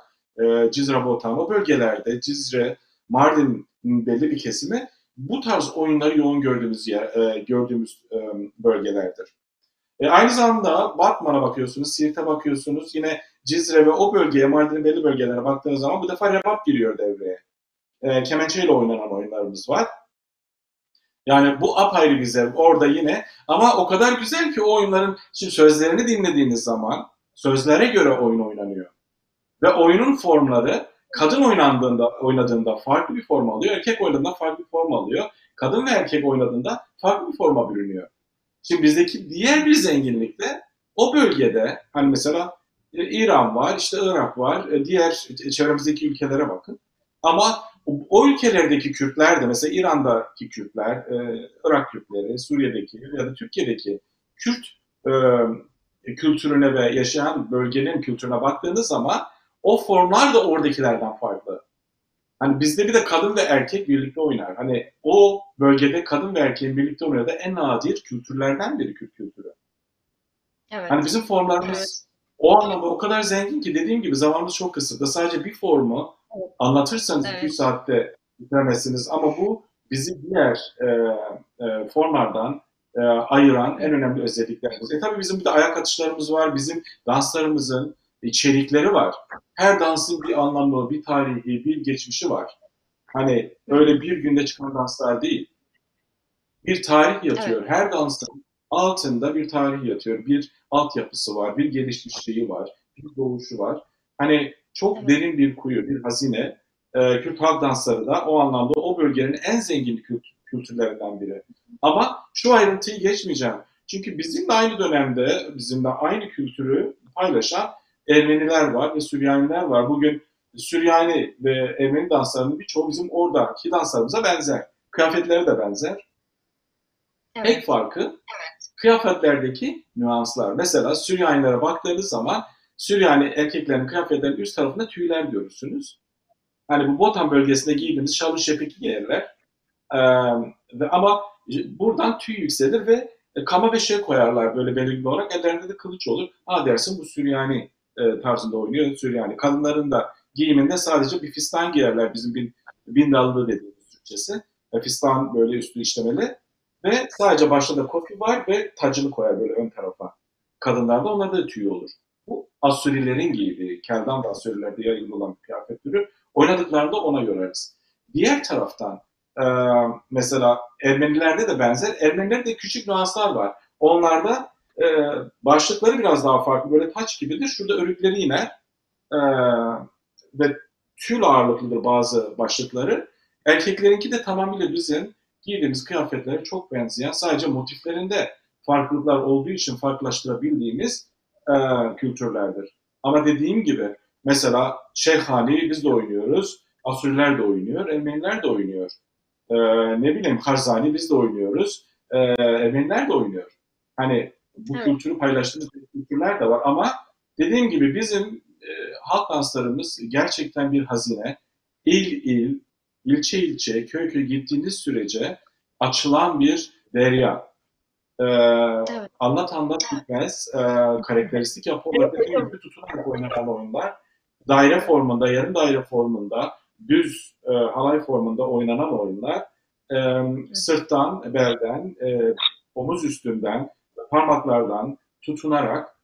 Cizre Botan o bölgelerde Cizre, Mardin'in belli bir kesimi bu tarz oyunları yoğun gördüğümüz bölgelerdir. Aynı zamanda Batman'a bakıyorsunuz, Siirt'e bakıyorsunuz. Yine Cizre ve o bölgeye, Mardin'in belli bölgelerine baktığınız zaman bu defa rebap giriyor devreye. Kemençeyle oynanan oyunlarımız var. Yani bu apayrı bir zevk orada yine. Ama o kadar güzel ki o oyunların şimdi sözlerini dinlediğiniz zaman sözlere göre oyun oynanıyor. Ve oyunun formları kadın oynadığında farklı bir form alıyor, erkek oynadığında farklı bir form alıyor. Kadın ve erkek oynadığında farklı bir forma bürünüyor. Şimdi bizdeki diğer bir zenginlik de o bölgede hani mesela İran var, işte Irak var, diğer çevremizdeki ülkelere bakın. Ama o ülkelerdeki Kürtler de mesela İran'daki Kürtler, Irak Kürtleri, Suriye'deki ya da Türkiye'deki Kürt kültürüne ve yaşayan bölgenin kültürüne baktığınız zaman o formlar da oradakilerden farklı. Hani bizde bir de kadın ve erkek birlikte oynar. Hani o bölgede kadın ve erkeğin birlikte oynadığı en nadir kültürlerden biri Kürt kültürü. Hani Evet. bizim formlarımız o anlamda o kadar zengin ki dediğim gibi zamanımız çok kısıtlı. Sadece bir formu Evet. anlatırsanız 200 Evet. saatte bitiremezsiniz. Ama bu bizi diğer formlardan ayıran en önemli özelliklerimiz. Tabii bizim bir de ayak atışlarımız var. Bizim danslarımızın içerikleri var. Her dansın bir anlamı, bir tarihi, bir geçmişi var. Hani Hı hı. öyle bir günde çıkan danslar değil. Bir tarih Evet. yatıyor. Her dansın altında bir tarih yatıyor. Bir altyapısı var, bir gelişmişliği var, bir doğuşu var. Hani çok Evet. derin bir kuyu, bir hazine. Kürt halk dansları da o anlamda o bölgenin en zengin kültürlerinden biri. Ama şu ayrıntıyı geçmeyeceğim. Çünkü bizimle aynı dönemde, bizimle aynı kültürü paylaşan Ermeniler var ve Süryaniler var. Bugün Süryani ve Ermeni danslarının birçoğu bizim oradaki danslarımıza benzer. Kıyafetleri de benzer. Tek Evet. farkı kıyafetlerdeki nüanslar. Mesela Süryanilere baktığınız zaman Süryani erkeklerin kıyafetlerinin üst tarafında tüyler görürsünüz. Hani bu Botan bölgesinde giydiğimiz şalın şepik giyerler. Ee, ama buradan tüy yükselir ve kama ve şey koyarlar böyle belirgin olarak. Ellerinde de kılıç olur. Ha dersin bu Süryani tarzında oynuyor. Süryani. Kadınların da giyiminde sadece bir fistan giyerler. Bizim bindallı dediğimiz Türkçesi. Fistan böyle üstü işlemeli. Ve sadece başta da kofi var ve tacını koyar böyle ön tarafa. Kadınlarda onlarda da tüy olur. Bu Asurilerin giydiği, Keldan da Asurilerde yayılmış olan bir kıyafet türü. Oynadıklarında ona yorarız. Diğer taraftan mesela Ermenilerde de benzer. Ermenilerde de küçük nüanslar var. Onlarda e, başlıkları biraz daha farklı. Böyle taç gibidir. Şurada örükleri iner. E, ve tül ağırlıklıdır bazı başlıkları. Erkeklerinki de tamamıyla bizim giydiğimiz kıyafetlere çok benzeyen, sadece motiflerinde farklılıklar olduğu için farklılaştırabildiğimiz e, kültürlerdir. Ama dediğim gibi mesela Şeyhani biz de oynuyoruz, Asuriler de oynuyor, Ermeniler de oynuyor. Ee, ne bileyim Karzani biz de oynuyoruz. Ermeniler de oynuyor. Hani bu Evet. kültürü paylaştığımız kültürler de var ama dediğim gibi bizim halk danslarımız gerçekten bir hazine. İl il, ilçe ilçe, köy köy gittiğiniz sürece açılan bir derya. Ee, Evet. anlat bitmez. Karakteristik Evet yapıları dediğim hocam. gibi tutunarak oynanan oyunlar. Daire formunda, yarım daire formunda, düz halay formunda oynanan oyunlar. Sırttan, belden, omuz üstünden, parmaklardan tutunarak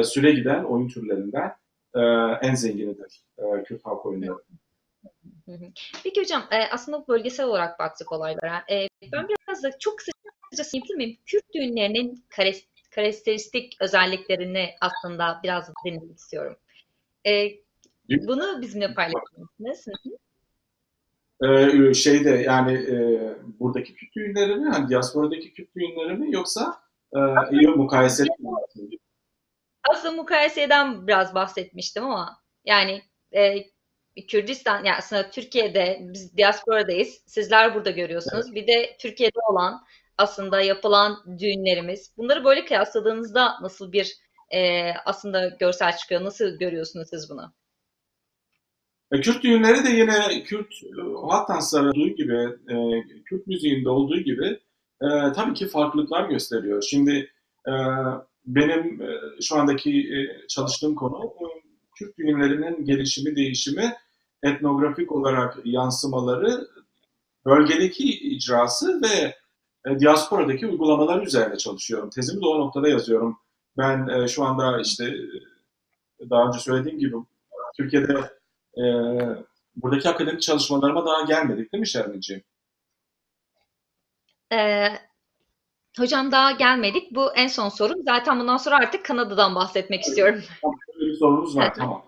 süre giden oyun türlerinden e, en zenginidir Kürt halk oyunları. Hı hı. Peki hocam, aslında bölgesel olarak baktık olaylara. Ben biraz da çok kısaca söyleyebilir miyim? Kürt düğünlerinin karakteristik özelliklerini aslında biraz dinlemek istiyorum. E, Bunu bizimle paylaşır mısınız? Hı Şeyde yani buradaki Kürt düğünleri mi, hani diasporadaki Kürt düğünleri mi yoksa iyi mukayeseli mi anlatayım? Aslında mukayeseden biraz bahsetmiştim ama yani e, Kürdistan, yani aslında Türkiye'de biz diasporadayız. Sizler burada Evet. görüyorsunuz. Bir de Türkiye'de olan aslında yapılan düğünlerimiz. Bunları böyle kıyasladığınızda nasıl bir aslında görsel çıkıyor? Nasıl görüyorsunuz siz bunu? Kürt düğünleri de yine Kürt halk dansları olduğu gibi, Kürt müziğinde olduğu gibi tabii ki farklılıklar gösteriyor. Şimdi e, benim şu andaki çalıştığım konu Kürt düğünlerinin gelişimi, değişimi, etnografik olarak yansımaları, bölgedeki icrası ve diasporadaki uygulamalar üzerine çalışıyorum. Tezimi de o noktada yazıyorum. Ben şu anda işte daha önce söylediğim gibi Türkiye'de e, buradaki akademik çalışmalarıma daha gelmedik değil mi Şermin'ciğim? E, Hocam daha gelmedik. Bu en son sorum. Zaten bundan sonra artık Kanada'dan bahsetmek istiyorum. Tamam, böyle bir sorunuz var tamam.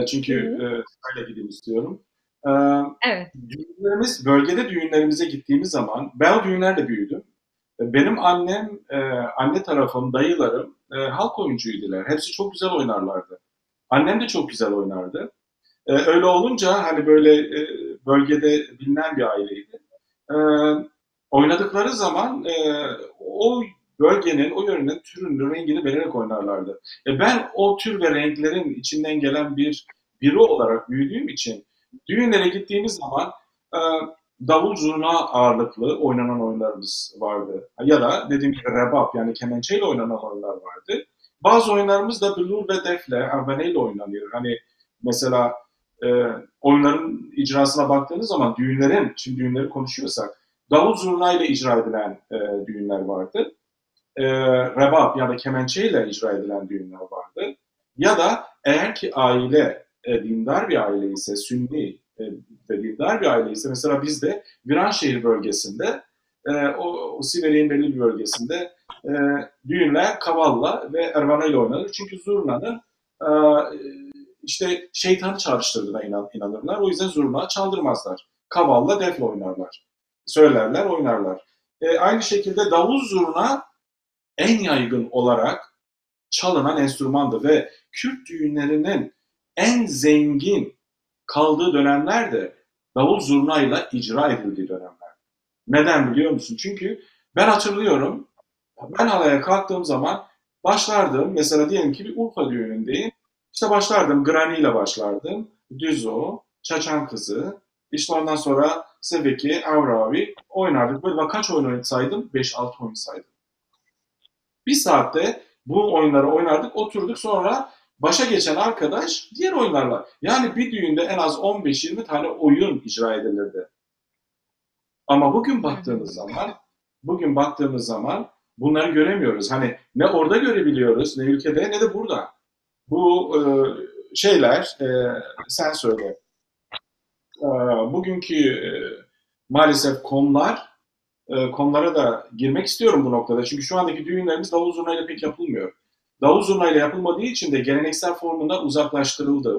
Çünkü sırayla gideyim istiyorum. E, Evet. düğünlerimiz, bölgede düğünlerimize gittiğimiz zaman ben o düğünlerle büyüdüm. Benim annem, anne tarafım, dayılarım halk oyuncuydular. Hepsi çok güzel oynarlardı. Annem de çok güzel oynardı. Öyle olunca hani böyle bölgede bilinen bir aileydi. E, oynadıkları zaman o bölgenin, o yörenin türünü, rengini vererek oynarlardı. Ben o tür ve renklerin içinden gelen biri olarak büyüdüğüm için düğünlere gittiğimiz zaman e, davul zurna ağırlıklı oynanan oyunlarımız vardı. Ya da dediğim gibi rebap yani kemençeyle oynanan oyunlar vardı. Bazı oyunlarımız da billur ve defle, arbeneyle oynanıyor. Hani mesela e, oyunların icrasına baktığınız zaman şimdi düğünleri konuşuyorsak, davul zurna ile icra edilen düğünler vardı. Rebap ya da kemençeyle icra edilen düğünler vardı. Ya da eğer ki aile dindar bir aile ise, Sünni ve dindar bir aile ise, mesela bizde Viranşehir bölgesinde, o Siverek'in belli bir bölgesinde e, düğünler kavalla ve ervana ile oynanır. Çünkü zurnanın e, işte şeytanı çağrıştırdığına inanırlar. O yüzden zurna çaldırmazlar. Kavalla defle oynarlar. Söylerler, oynarlar. Aynı şekilde davul zurna en yaygın olarak çalınan enstrümandı ve Kürt düğünlerinin en zengin kaldığı dönemlerde davul zurnayla icra edildiği dönemler. Neden biliyor musun? Çünkü ben hatırlıyorum, ben halaya kalktığım zaman başlardım, mesela diyelim ki bir Urfa düğünündeyim, işte başlardım, Grani ile başlardım, Düzo, Çaçan Kızı, işte ondan sonra Sebeki, Avravi oynardık. Böyle kaç oyun saydım? 5-6 oyun saydım. Bir saatte bu oyunları oynardık, oturduk, sonra başa geçen arkadaş diğer oyunlarla. Yani bir düğünde en az 15-20 tane oyun icra edilirdi. Ama bugün baktığımız zaman bunları göremiyoruz. Hani ne orada görebiliyoruz, ne ülkede, ne de burada. Bu şeyler, sen söyle, bugünkü maalesef konulara da girmek istiyorum bu noktada. Çünkü şu andaki düğünlerimiz davul zurnayla pek yapılmıyor. Davul zurnayla yapılmadığı için de geleneksel formundan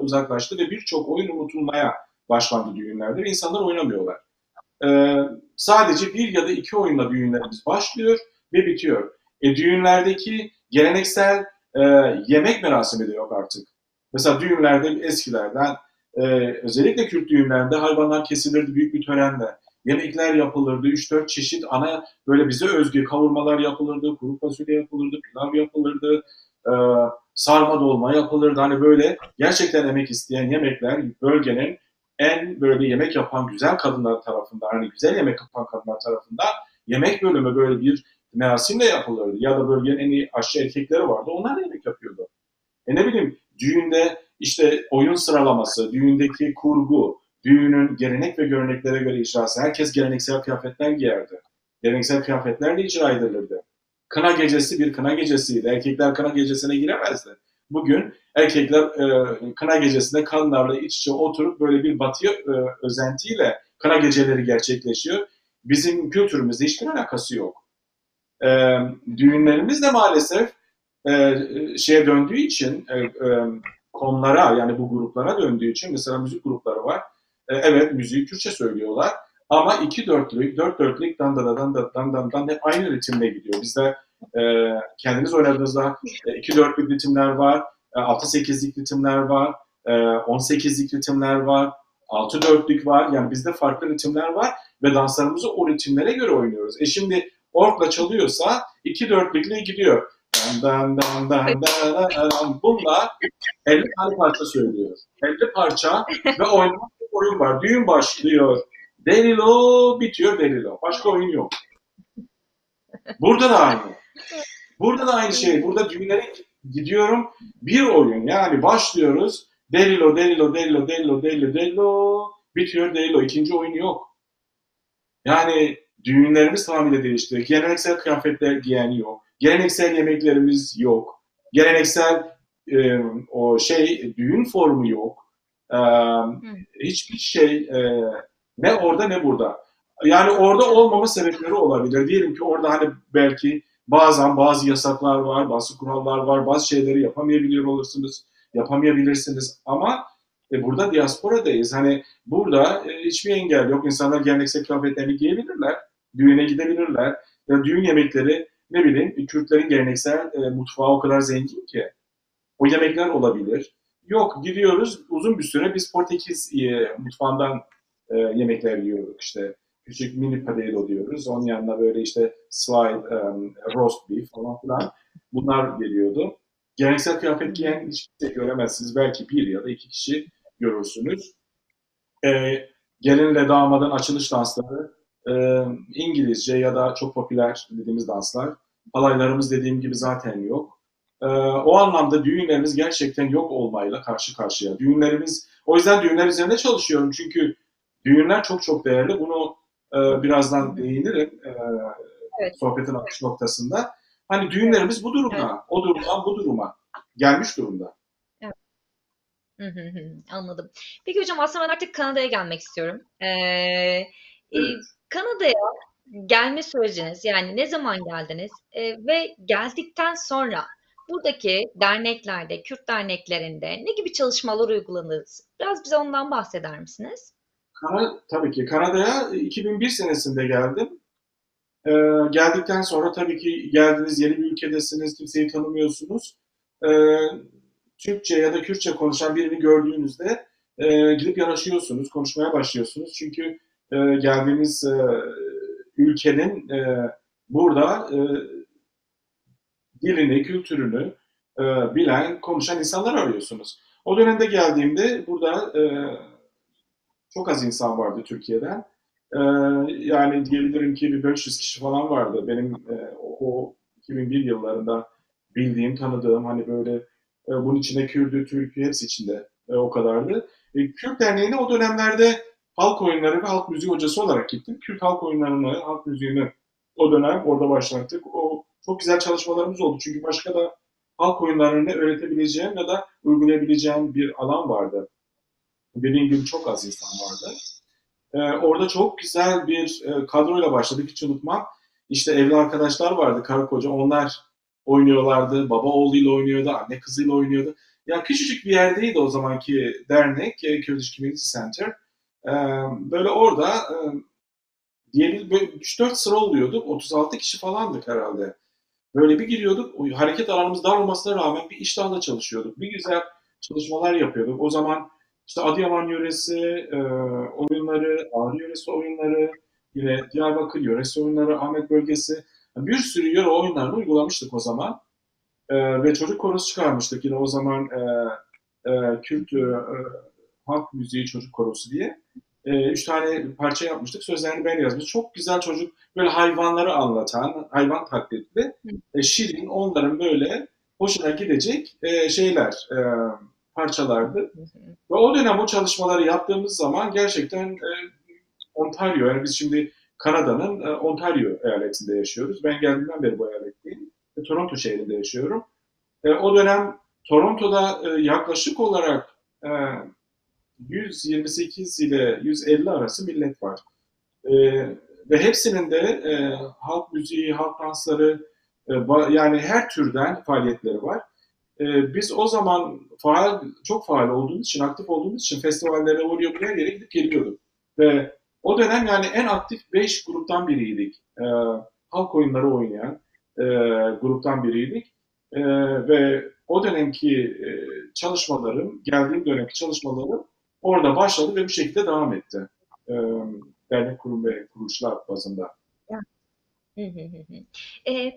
uzaklaştı ve birçok oyun unutulmaya başlandı düğünlerde ve insanlar oynamıyorlar. Sadece bir ya da iki oyunla düğünlerimiz başlıyor ve bitiyor. Düğünlerdeki geleneksel e, yemek merasimi de yok artık. Mesela düğünlerde eskilerden, e, özellikle Kürt düğünlerinde hayvanlar kesilirdi büyük bir törenle. Yemekler yapılırdı, üç dört çeşit ana böyle bize özgü kavurmalar yapılırdı, kuru fasulye yapılırdı, pilav yapılırdı, e, sarma dolma yapılırdı. Hani böyle gerçekten emek isteyen yemekler bölgenin en böyle yemek yapan güzel kadınlar tarafından, hani güzel yemek yapan kadınlar tarafından yemek bölümü böyle bir merasimle yapılırdı. Ya da bölgenin en iyi aşçı erkekleri vardı, onlar da yemek yapıyordu. Ne bileyim, düğünde işte oyun sıralaması, düğündeki kurgu, düğünün gelenek ve göreneklere göre icrası. Herkes geleneksel kıyafetler giyerdi. Geleneksel kıyafetlerle icra edilirdi. Kına gecesi bir kına gecesiydi. Erkekler kına gecesine giremezdi. Bugün erkekler kına gecesinde kadınlarla iç içe oturup böyle bir batıya özentiyle kına geceleri gerçekleşiyor. Bizim kültürümüzde hiçbir alakası yok. E, Düğünlerimiz de maalesef şeye döndüğü için, konulara yani bu gruplara döndüğü için, mesela müzik grupları var. Evet, müziği Türkçe söylüyorlar ama iki dörtlük, dört dörtlük dan dan dan dan dan dan dan hep aynı ritimle gidiyor. Bizde kendiniz oynadığınızda iki dörtlük ritimler var, altı sekizlik ritimler var, 18'lik ritimler var, altı dörtlük var. Yani bizde farklı ritimler var ve danslarımızı o ritimlere göre oynuyoruz. Şimdi orkla çalıyorsa iki dörtlükle gidiyor. Dan dan dan dan dan dan. Bununla 50 tane parça söylüyor. 50 parça ve oynanan bir oyun var. Düğün başlıyor. Delilo bitiyor Delilo. Başka oyun yok. Burada da aynı. Burada da aynı şey. Burada düğünlere gidiyorum. Bir oyun. Yani başlıyoruz. Delilo, Delilo, Delilo, Delilo, Delilo, Delilo. Bitiyor Delilo. İkinci oyun yok. Yani düğünlerimiz tamamıyla değişti. Geleneksel kıyafetler giyen yok. Geleneksel yemeklerimiz yok. Geleneksel o düğün formu yok. E, Hiçbir şey ne orada ne burada. Yani orada olmama sebepleri olabilir. Diyelim ki orada hani belki bazen bazı yasaklar var, bazı kurallar var, bazı şeyleri yapamayabiliyor olursunuz, yapamayabilirsiniz. Ama burada diasporadayız. Hani burada hiçbir engel yok. İnsanlar geleneksel kıyafetlerini giyebilirler, düğüne gidebilirler. Ya düğün yemekleri, ne bileyim, Kürtlerin geleneksel mutfağı o kadar zengin ki. O yemekler olabilir. Yok, gidiyoruz uzun bir süre biz Portekiz mutfağından yemekler yiyoruz işte. küçük mini potato diyoruz. Onun yanına böyle işte slide, roast beef falan filan bunlar geliyordu. Geleneksel Hı kıyafet hı. giyen hiç kimse göremezsiniz. Belki bir ya da iki kişi görürsünüz. Gelinle damadın açılış dansları, İngilizce ya da çok popüler dediğimiz danslar. Halaylarımız dediğim gibi zaten yok. O anlamda düğünlerimiz gerçekten yok olmayla karşı karşıya. O yüzden düğünler üzerinde çalışıyorum. Çünkü düğünler çok çok değerli. Bunu Hı birazdan hı. değinirim Evet. sohbetin akış noktasında. Hani Evet. düğünlerimiz bu Evet. durumda. O durumdan bu duruma gelmiş durumda. Evet. Hı hı hı. Anladım. Peki hocam aslında ben artık Kanada'ya gelmek istiyorum. Evet. Kanada'ya gelme süreciniz yani ne zaman geldiniz? Ve geldikten sonra buradaki derneklerde, Kürt derneklerinde ne gibi çalışmalar uyguladınız? Biraz bize ondan bahseder misiniz? Tabii ki Kanada'ya 2001 senesinde geldim. Ee, Geldikten sonra tabii ki geldiniz yeni bir ülkedesiniz, kimseyi tanımıyorsunuz. Ee, Türkçe ya da Kürtçe konuşan birini gördüğünüzde gidip yanaşıyorsunuz, konuşmaya başlıyorsunuz. Çünkü geldiğiniz ülkenin burada dilini, kültürünü bilen, konuşan insanlar arıyorsunuz. O dönemde geldiğimde burada çok az insan vardı Türkiye'den. Ee, Yani diyebilirim ki bir 500 kişi falan vardı. Benim o 2001 yıllarında bildiğim, tanıdığım hani böyle bunun içinde Kürdü, Türk'ü hepsi içinde o kadardı. Kürt Derneği'ne o dönemlerde halk oyunları ve halk müziği hocası olarak gittim. Kürt halk oyunlarını, halk müziğini o dönem orada başlattık. O çok güzel çalışmalarımız oldu. Çünkü başka da halk oyunlarını öğretebileceğim ya da uygulayabileceğim bir alan vardı. Dediğim gibi çok az insan vardı. Orada çok güzel bir kadroyla başladık hiç unutmam. İşte evli arkadaşlar vardı karı koca onlar oynuyorlardı. Baba oğluyla oynuyordu, anne kızıyla oynuyordu. Ya küçücük bir yerdeydi o zamanki dernek, Kurdish Community Center. E, Böyle orada diyelim böyle 3-4 sıra oluyorduk. 36 kişi falandık herhalde. Böyle bir giriyorduk. O hareket alanımız dar olmasına rağmen bir iştahla çalışıyorduk. Bir güzel çalışmalar yapıyorduk. O zaman işte Adıyaman yöresi oyunları, Ağrı yöresi oyunları, yine Diyarbakır yöresi oyunları, Ahmet bölgesi. Bir sürü yöre oyunlarını uygulamıştık o zaman. Ve çocuk korosu çıkarmıştık yine o zaman Kürt halk müziği çocuk korosu diye. Üç tane parça yapmıştık. Sözlerini ben yazmış. Çok güzel çocuk. Böyle hayvanları anlatan, hayvan taklitli. Şirin, onların böyle hoşuna gidecek parçalardı. Hı hı. Ve o dönem o çalışmaları yaptığımız zaman gerçekten Ontario, yani biz şimdi Kanada'nın Ontario eyaletinde yaşıyoruz. Ben geldiğimden beri bu eyaletteyim. Toronto şehrinde yaşıyorum. O dönem Toronto'da yaklaşık olarak e, 128 ile 150 arası millet var. E, Ve hepsinin de halk müziği, halk dansları, yani her türden faaliyetleri var. Biz o zaman çok faal olduğumuz için, aktif olduğumuz için festivallere, oraya buraya yere gidip geliyorduk. Ve o dönem yani en aktif 5 gruptan biriydik. Halk oyunları oynayan e, gruptan biriydik. Ve o dönemki geldiğim dönemki çalışmalarım orada başladı ve bu şekilde devam etti. E, Dernek kurum ve kuruluşlar bazında. Hı hı hı hı.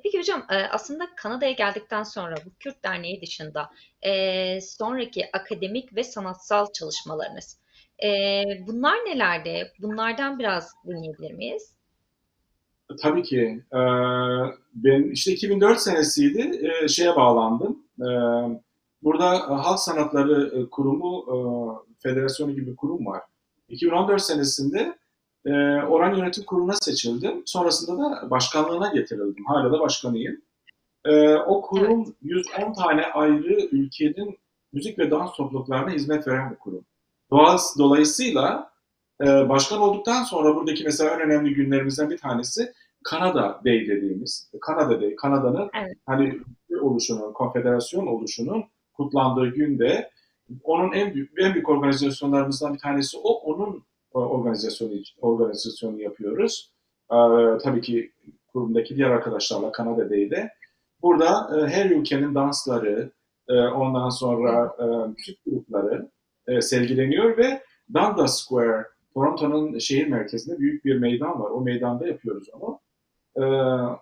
Peki hocam, aslında Kanada'ya geldikten sonra bu Kürt Derneği dışında sonraki akademik ve sanatsal çalışmalarınız, bunlar nelerdi? Bunlardan biraz dinleyebilir miyiz? Tabii ki. Ben işte 2004 senesiydi. Şeye bağlandım. Burada Halk Sanatları Kurumu, Federasyonu gibi bir kurum var. 2014 senesinde oran yönetim kuruluna seçildim. Sonrasında da başkanlığına getirildim. Hala da başkanıyım. O Evet. kurum 110 tane ayrı ülkenin müzik ve dans topluluklarına hizmet veren bir kurum. Dolayısıyla başkan olduktan sonra buradaki mesela en önemli günlerimizden bir tanesi Kanada Day dediğimiz. Kanada Day, Kanada'nın Evet. hani oluşunun, konfederasyon oluşunun kutlandığı günde onun en büyük organizasyonlarımızdan bir tanesi o. Onun organizasyonu yapıyoruz. Tabii ki kurumdaki diğer arkadaşlarla Kanada Day'de. Burada her ülkenin dansları, ondan Hı sonra müzik grupları sergileniyor ve Dundas Square Toronto'nun şehir merkezinde büyük bir meydan var. O meydanda yapıyoruz onu.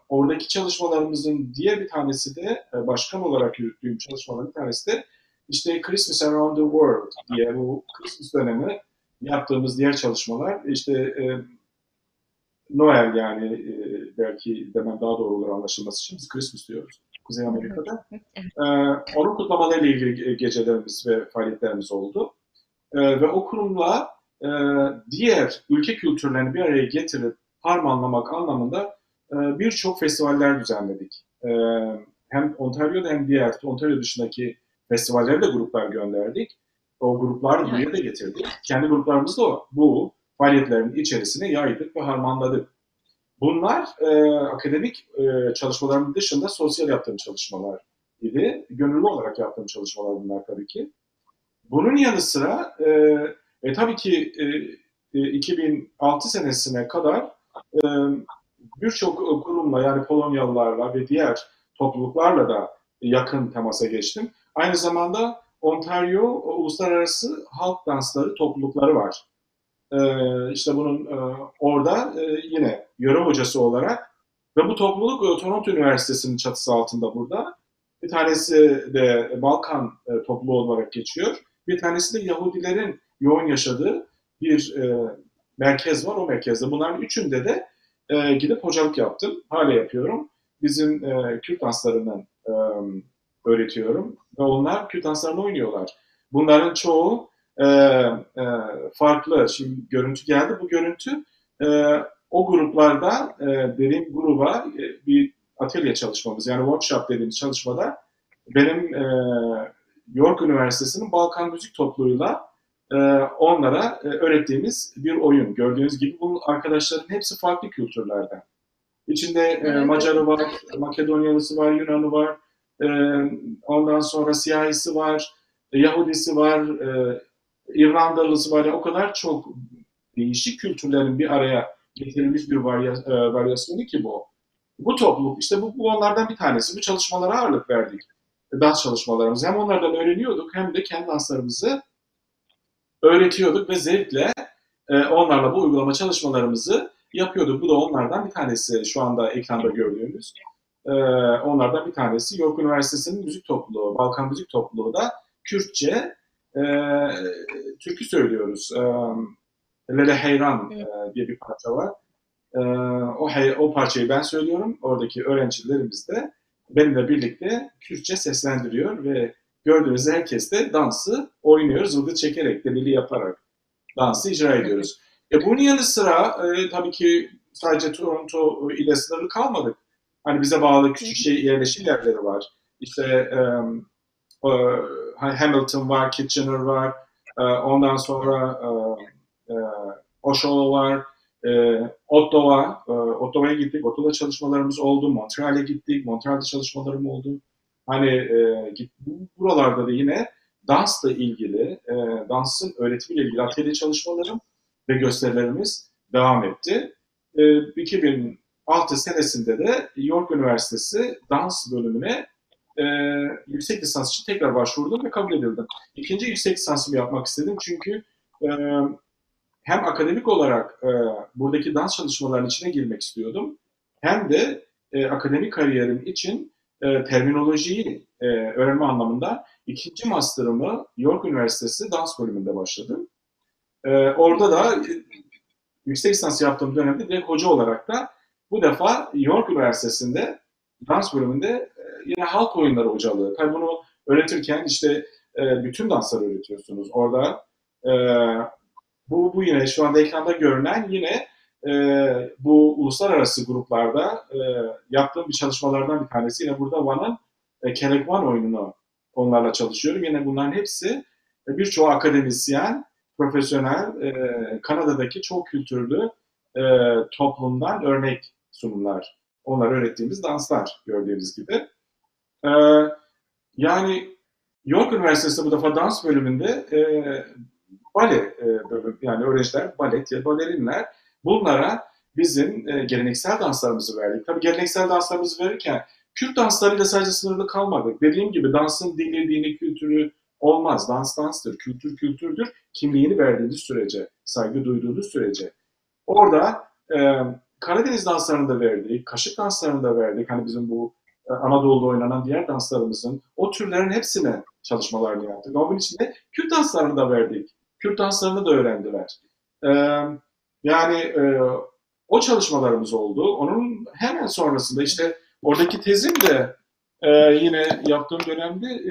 Oradaki çalışmalarımızın diğer bir tanesi de başkan olarak yürüttüğüm çalışmaların bir tanesi de işte Christmas Around the World diye bu Christmas dönemi yaptığımız diğer çalışmalar işte Noel yani belki demem daha doğru olur anlaşılması için biz Christmas diyoruz Kuzey Amerika'da. Onun kutlamalarıyla ilgili gecelerimiz ve faaliyetlerimiz oldu. Ve o kurumla diğer ülke kültürlerini bir araya getirip harmanlamak anlamında birçok festivaller düzenledik. Hem Ontario'da hem diğer Ontario dışındaki festivallere de gruplar gönderdik. O grupları buraya da getirdik. Kendi gruplarımızı da bu faaliyetlerin içerisine yaydık ve harmanladık. Bunlar akademik çalışmaların dışında sosyal yaptığım çalışmalar idi. Gönüllü olarak yaptığım çalışmalar bunlar tabii ki. Bunun yanı sıra tabii ki 2006 senesine kadar birçok kurumla yani Polonyalılarla ve diğer topluluklarla da yakın temasa geçtim. Aynı zamanda Ontario Uluslararası Halk Dansları toplulukları var. İşte bunun orada yine yöre hocası olarak ve bu topluluk Toronto Üniversitesi'nin çatısı altında burada. Bir tanesi de Balkan topluluğu olarak geçiyor. Bir tanesi de Yahudilerin yoğun yaşadığı bir merkez var. O merkezde bunların üçünde de gidip hocalık yaptım. Hala yapıyorum. Bizim Kürt danslarından öğretiyorum. Ve onlar Kürt danslarını oynuyorlar. Bunların çoğu farklı. Şimdi görüntü geldi. Bu görüntü o gruplarda dediğim gruba bir atölye çalışmamız yani workshop dediğimiz çalışmada benim York Üniversitesi'nin Balkan Müzik Topluluğu'yla onlara öğrettiğimiz bir oyun. Gördüğünüz gibi bu arkadaşların hepsi farklı kültürlerden. İçinde Macarı var, Makedonyalısı var, Yunanı var, ondan sonra siyahisi var, Yahudisi var, İrlandalısı var. Yani o kadar çok değişik kültürlerin bir araya getirilmiş bir varyasyonu ki bu. Bu topluluk işte bu onlardan bir tanesi. Bu çalışmalara ağırlık verdik. Dans çalışmalarımızı. Hem onlardan öğreniyorduk hem de kendi danslarımızı öğretiyorduk ve zevkle onlarla bu uygulama çalışmalarımızı yapıyorduk. Bu da onlardan bir tanesi şu anda ekranda gördüğünüz. Onlardan bir tanesi York Üniversitesi'nin müzik topluluğu, Balkan Müzik Topluluğu da Kürtçe türkü söylüyoruz. Lele Heyran diye bir parça var. O parçayı ben söylüyorum. Oradaki öğrencilerimiz de benimle birlikte Kürtçe seslendiriyor ve gördüğünüz herkes de dansı oynuyor. Zılgıt çekerek, delili yaparak dansı icra ediyoruz. Bunun yanı sıra tabii ki sadece Toronto ile sınırlı kalmadık. Hani bize bağlı küçük yerleşim yerleri var. İşte Hamilton var, Kitchener var. Ondan sonra Oshawa var. Ottawa'ya gittik. Ottawa'da çalışmalarımız oldu. Montreal'e gittik. Montreal'de çalışmalarım oldu. Hani buralarda da yine dansla ilgili, dansın öğretimiyle ilgili atölye çalışmalarım ve gösterilerimiz devam etti. 2006 senesinde de York Üniversitesi dans bölümüne yüksek lisans için tekrar başvurdum ve kabul edildim. İkinci yüksek lisansımı yapmak istedim çünkü hem akademik olarak buradaki dans çalışmalarının içine girmek istiyordum hem de akademik kariyerim için terminolojiyi öğrenme anlamında ikinci master'ımı York Üniversitesi dans bölümünde başladım. Orada da yüksek lisans yaptığım dönemde direkt hoca olarak da bu defa York Üniversitesi'nde dans bölümünde yine halk oyunları hocalığı. Tabii bunu öğretirken işte bütün dansları öğretiyorsunuz. Orada bu yine şu anda ekranda görünen yine bu uluslararası gruplarda yaptığım bir çalışmalardan bir tanesi. Yine burada Van'ın Kelek Van oyununu onlarla çalışıyorum. Yine bunların hepsi birçoğu akademisyen, profesyonel, Kanada'daki çok kültürlü toplumdan örnek sunumlar. Onlara öğrettiğimiz danslar gördüğünüz gibi. Yani York Üniversitesi'nde bu defa dans bölümünde bale bölüm, yani öğrenciler balet ya balerinler. Bunlara bizim geleneksel danslarımızı verdik. Tabii geleneksel danslarımızı verirken Kürt danslarıyla sadece sınırlı kalmadık. Dediğim gibi dansın dili, kültürü olmaz. Dans danstır, kültür kültürdür. Kimliğini verdiğiniz sürece saygı duyduğunuz sürece. Orada Karadeniz danslarını da verdik, Kaşık danslarını da verdik. Hani bizim bu Anadolu'da oynanan diğer danslarımızın, o türlerin hepsine çalışmalarını yaptık. Ama bunun içinde Kürt danslarını da verdik. Kürt danslarını da öğrendiler. E, yani o çalışmalarımız oldu. Onun hemen sonrasında işte oradaki tezim de yine yaptığım dönemde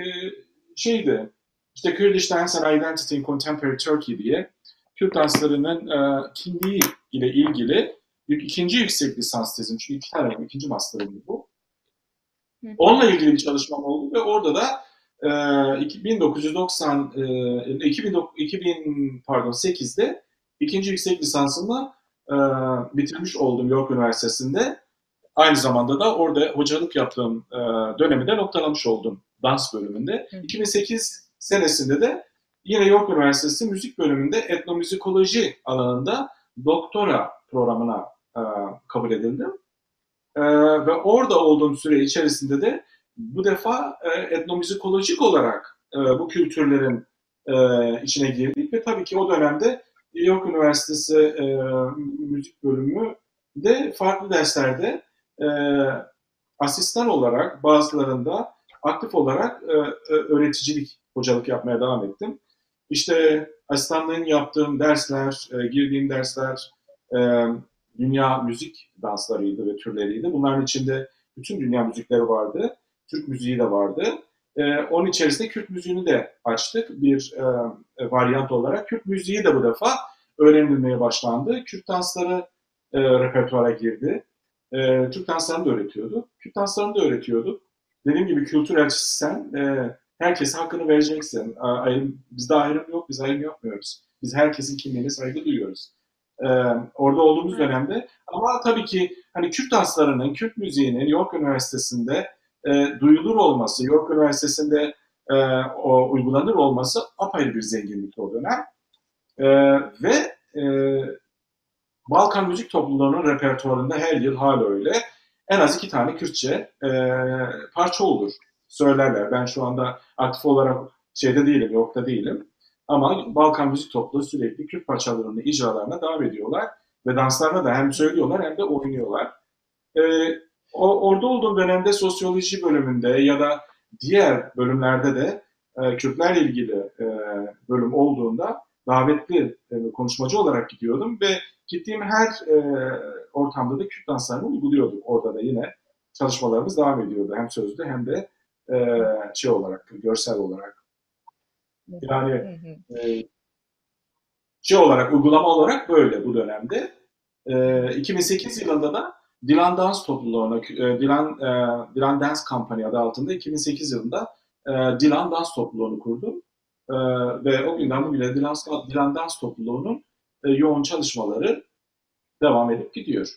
şeydi, işte Kurdish Dance and Identity in Contemporary Turkey diye Kürt danslarının kimliği ile ilgili ikinci yüksek lisans tezim. Çünkü iki tane ikinci master'ım bu. Onunla ilgili bir çalışmam oldu ve orada da 2008'de ikinci yüksek lisansımı bitirmiş oldum York Üniversitesi'nde. Aynı zamanda da orada hocalık yaptığım dönemi de noktalamış oldum dans bölümünde. 2008 senesinde de yine York Üniversitesi müzik bölümünde etnomüzikoloji alanında doktora programına kabul edildim. Ve orada olduğum süre içerisinde de bu defa etnomüzikolojik olarak bu kültürlerin içine girdik ve tabii ki o dönemde York Üniversitesi müzik bölümü de farklı derslerde asistan olarak, bazılarında aktif olarak öğreticilik, hocalık yapmaya devam ettim. İşte asistanlığın yaptığım dersler, girdiğim dersler dünya müzik danslarıydı ve türleriydi. Bunların içinde bütün dünya müzikleri vardı. Türk müziği de vardı. Onun içerisinde Kürt müziğini de açtık bir varyant olarak. Kürt müziği de bu defa öğrenilmeye başlandı. Kürt dansları repertuara girdi. Türk danslarını da öğretiyorduk. Kürt danslarını da öğretiyorduk. Dediğim gibi kültür elçisi sen, herkese hakkını vereceksin. Bizde ayrım yok, biz ayrım yapmıyoruz. Biz herkesin kimliğine saygı duyuyoruz. Orada olduğumuz dönemde. Ama tabii ki hani Kürt danslarının, Kürt müziğinin York Üniversitesi'nde duyulur olması, York Üniversitesi'nde uygulanır olması apayrı bir zenginlik o dönem. Ve Balkan müzik topluluğunun repertuarında her yıl hala öyle. En az 2 tane Kürtçe parça olur. Söylerler. Ben şu anda aktif olarak şeyde değilim, York'ta değilim. Ama Balkan müzik topluluğu sürekli Kürt parçalarını, icralarına devam ediyorlar. Ve danslarına da hem söylüyorlar hem de oynuyorlar. Orada olduğum dönemde sosyoloji bölümünde ya da diğer bölümlerde de Kürtlerle ilgili bölüm olduğunda davetli konuşmacı olarak gidiyordum ve gittiğim her ortamda da Kürt danslarını uyguluyorduk. Orada da yine çalışmalarımız devam ediyordu. Hem sözlü hem de şey olarak, görsel olarak. Yani şey olarak, uygulama olarak böyle bu dönemde. 2008 yılında da Dilan Dans topluluğuna, Dilan Dance Company adı altında 2008 yılında Dilan Dans topluluğunu kurdum. Ve o günden bugüne Dilan Dans topluluğunun yoğun çalışmaları devam edip gidiyor.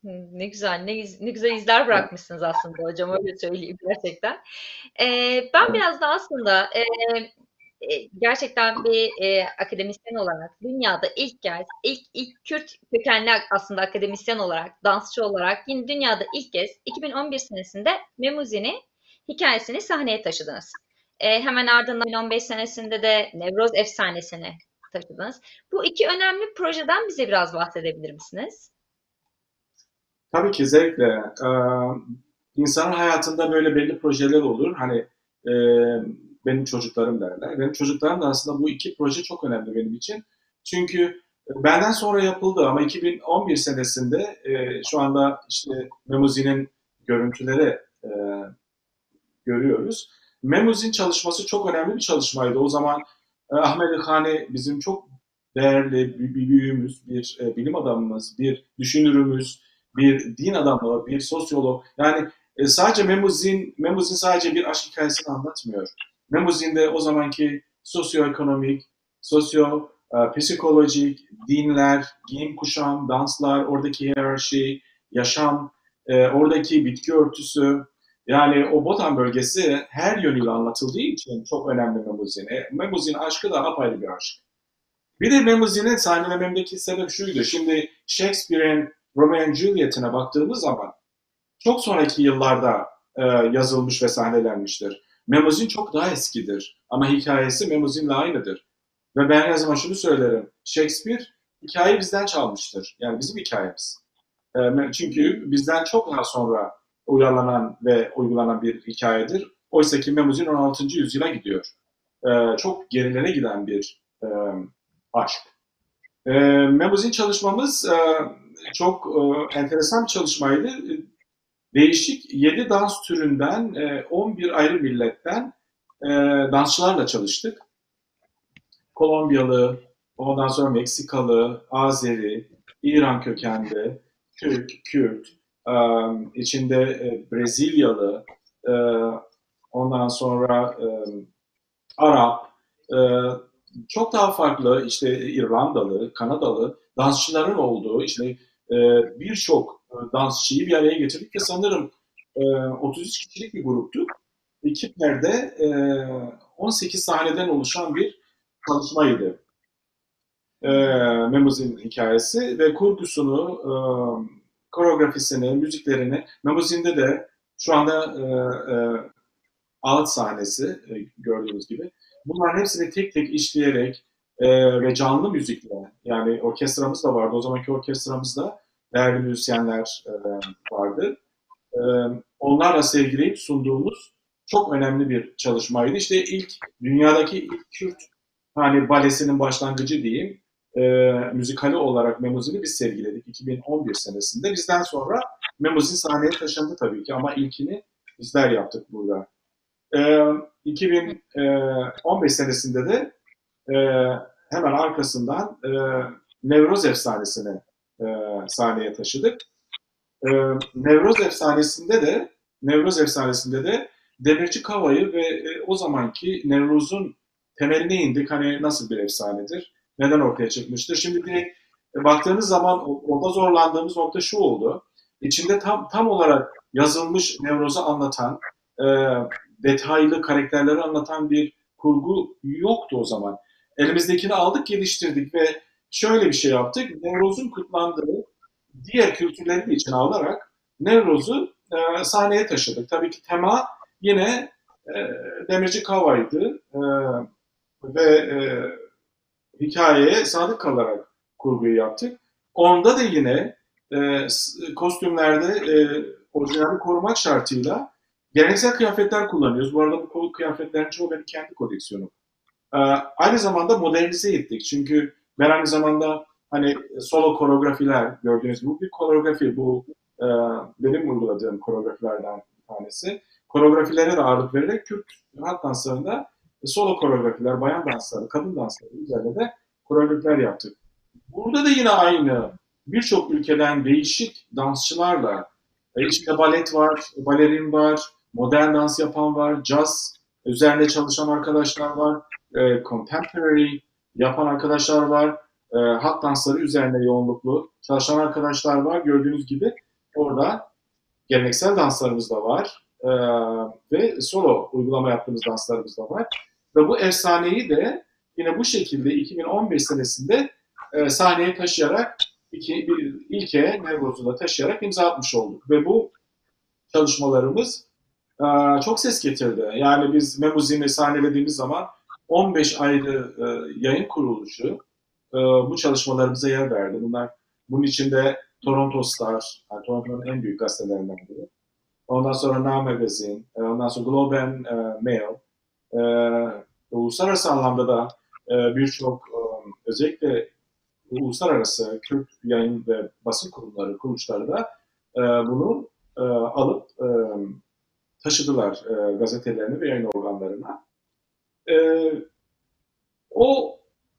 Ne güzel, ne güzel izler bırakmışsınız aslında hocam, öyle söyleyeyim gerçekten. Ben biraz da aslında gerçekten bir akademisyen olarak dünyada ilk Kürt kökenli aslında akademisyen olarak, dansçı olarak yine dünyada ilk kez 2011 senesinde Memuzin'i hikayesini sahneye taşıdınız. Hemen ardından 2015 senesinde de Nevroz efsanesini taşıdınız. Bu iki önemli projeden bize biraz bahsedebilir misiniz? Tabii ki zevkle. İnsanın hayatında böyle belli projeler olur. Hani benim çocuklarım derler. Benim çocuklarım da aslında bu iki proje çok önemli benim için. Çünkü benden sonra yapıldı ama 2011 senesinde şu anda işte Memuzin'in görüntüleri görüyoruz. Memuzin çalışması çok önemli bir çalışmaydı. O zaman Ahmet Khani bizim çok değerli bir büyüğümüz, bir bilim adamımız, bir düşünürümüz, bir din adamı, bir sosyolog. Yani sadece Memuzin sadece bir aşk hikayesini anlatmıyor. Memuzin'de o zamanki sosyoekonomik, psikolojik, dinler, giyim kuşam, danslar, oradaki hiyerarşi, yaşam, oradaki bitki örtüsü, yani o Botan bölgesi her yönüyle anlatıldığı için çok önemli Memuzin. Memuzin aşkı da apayrı bir aşk. Bir de Memuzin'in sahnelememdeki sebep şuydu. Şimdi Shakespeare'in Romeo and Juliet'ine baktığımız zaman çok sonraki yıllarda yazılmış ve sahnelenmiştir. Memuzin çok daha eskidir ama hikayesi Memuzin'le aynıdır. Ve ben her zaman şunu söylerim. Shakespeare hikayeyi bizden çalmıştır. Yani bizim hikayemiz. Çünkü bizden çok daha sonra uyarlanan ve uygulanan bir hikayedir. Oysa ki Memuzin 16. yüzyıla gidiyor. Çok gerilere giden bir aşk. Memuzin çalışmamız çok enteresan bir çalışmaydı. Değişik 7 dans türünden 11 ayrı milletten dansçılarla çalıştık. Kolombiyalı, ondan sonra Meksikalı, Azeri, İran kökenli, Türk, Kürt, içinde Brezilyalı, e, ondan sonra Arap, çok daha farklı işte İrlandalı, Kanadalı dansçıların olduğu işte birçok dansçıyı bir araya getirdik ve sanırım 33 kişilik bir gruptuk. İki perde 18 sahneden oluşan bir çalışmaydı. Memuzin hikayesi ve kurgusunu, koreografisini, müziklerini Memuzin'de de şu anda ağıt sahnesi gördüğünüz gibi. Bunların hepsini tek tek işleyerek ve canlı müzikle, yani orkestramız da vardı. O zamanki orkestramızda değerli müzisyenler vardı. E, Onlarla sergileyip sunduğumuz çok önemli bir çalışmaydı. İşte dünyadaki ilk Kürt hani balesinin başlangıcı diyeyim, müzikali olarak Memuzin'i biz sergiledik 2011 senesinde. Bizden sonra Memuzin sahneye taşındı tabii ki ama ilkini bizler yaptık burada. 2015 senesinde de e, hemen arkasından Nevroz Efsanesi'ni e, sahneye taşıdık. E, Nevroz Efsanesi'nde de Nevroz Efsanesi'nde de Demirci Kava'yı ve o zamanki Nevruz'un temeline indik. Hani nasıl bir efsanedir? Neden ortaya çıkmıştır? Şimdi direkt baktığınız zaman orada zorlandığımız nokta şu oldu. İçinde tam olarak yazılmış Nevruz'u anlatan e, detaylı karakterleri anlatan bir kurgu yoktu o zaman. Elimizdekini aldık, geliştirdik ve şöyle bir şey yaptık. Nevruz'un kutlandığı diğer kültürleri de içine alarak Nevruz'u sahneye taşıdık. Tabii ki tema yine Demirci Kava'ydı ve hikayeye sadık kalarak kurguyu yaptık. Onda da yine kostümlerde orijinali korumak şartıyla geleneksel kıyafetler kullanıyoruz. Bu arada bu kıyafetlerin çoğu benim kendi koleksiyonum. Aynı zamanda modernize ettik. Çünkü ben aynı zamanda hani solo koreografiler gördüğünüz gibi bir koreografi bu benim uyguladığım koreografilerden bir tanesi. Koreografilere de ağırlık vererek Türk halk danslarında solo koreografiler, bayan dansları, kadın dansları üzerine de koreografiler yaptık. Burada da yine aynı birçok ülkeden değişik dansçılarla içinde balet var, balerin var, modern dans yapan var, jazz üzerinde çalışan arkadaşlar var, contemporary yapan arkadaşlar var, halk dansları üzerine yoğunluklu çalışan arkadaşlar var. Gördüğünüz gibi orada geleneksel danslarımız da var ve solo uygulama yaptığımız danslarımız da var. Ve bu efsaneyi de yine bu şekilde 2015 senesinde sahneye taşıyarak ilke Nevruz'u da taşıyarak imza atmış olduk. Ve bu çalışmalarımız çok ses getirdi. Yani biz Memuzin'i sahnelediğimiz zaman 15 ayrı yayın kuruluşu bu çalışmalarımıza yer verdi. Bunun içinde Toronto Star, yani Toronto'nun en büyük gazetelerinden biri. Ondan sonra Now Magazine, ondan sonra Globe and Mail. Uluslararası anlamda da birçok özellikle uluslararası Kürt yayın ve basın kurumları, kuruluşları da bunu alıp taşıdılar gazetelerine ve yayın organlarına.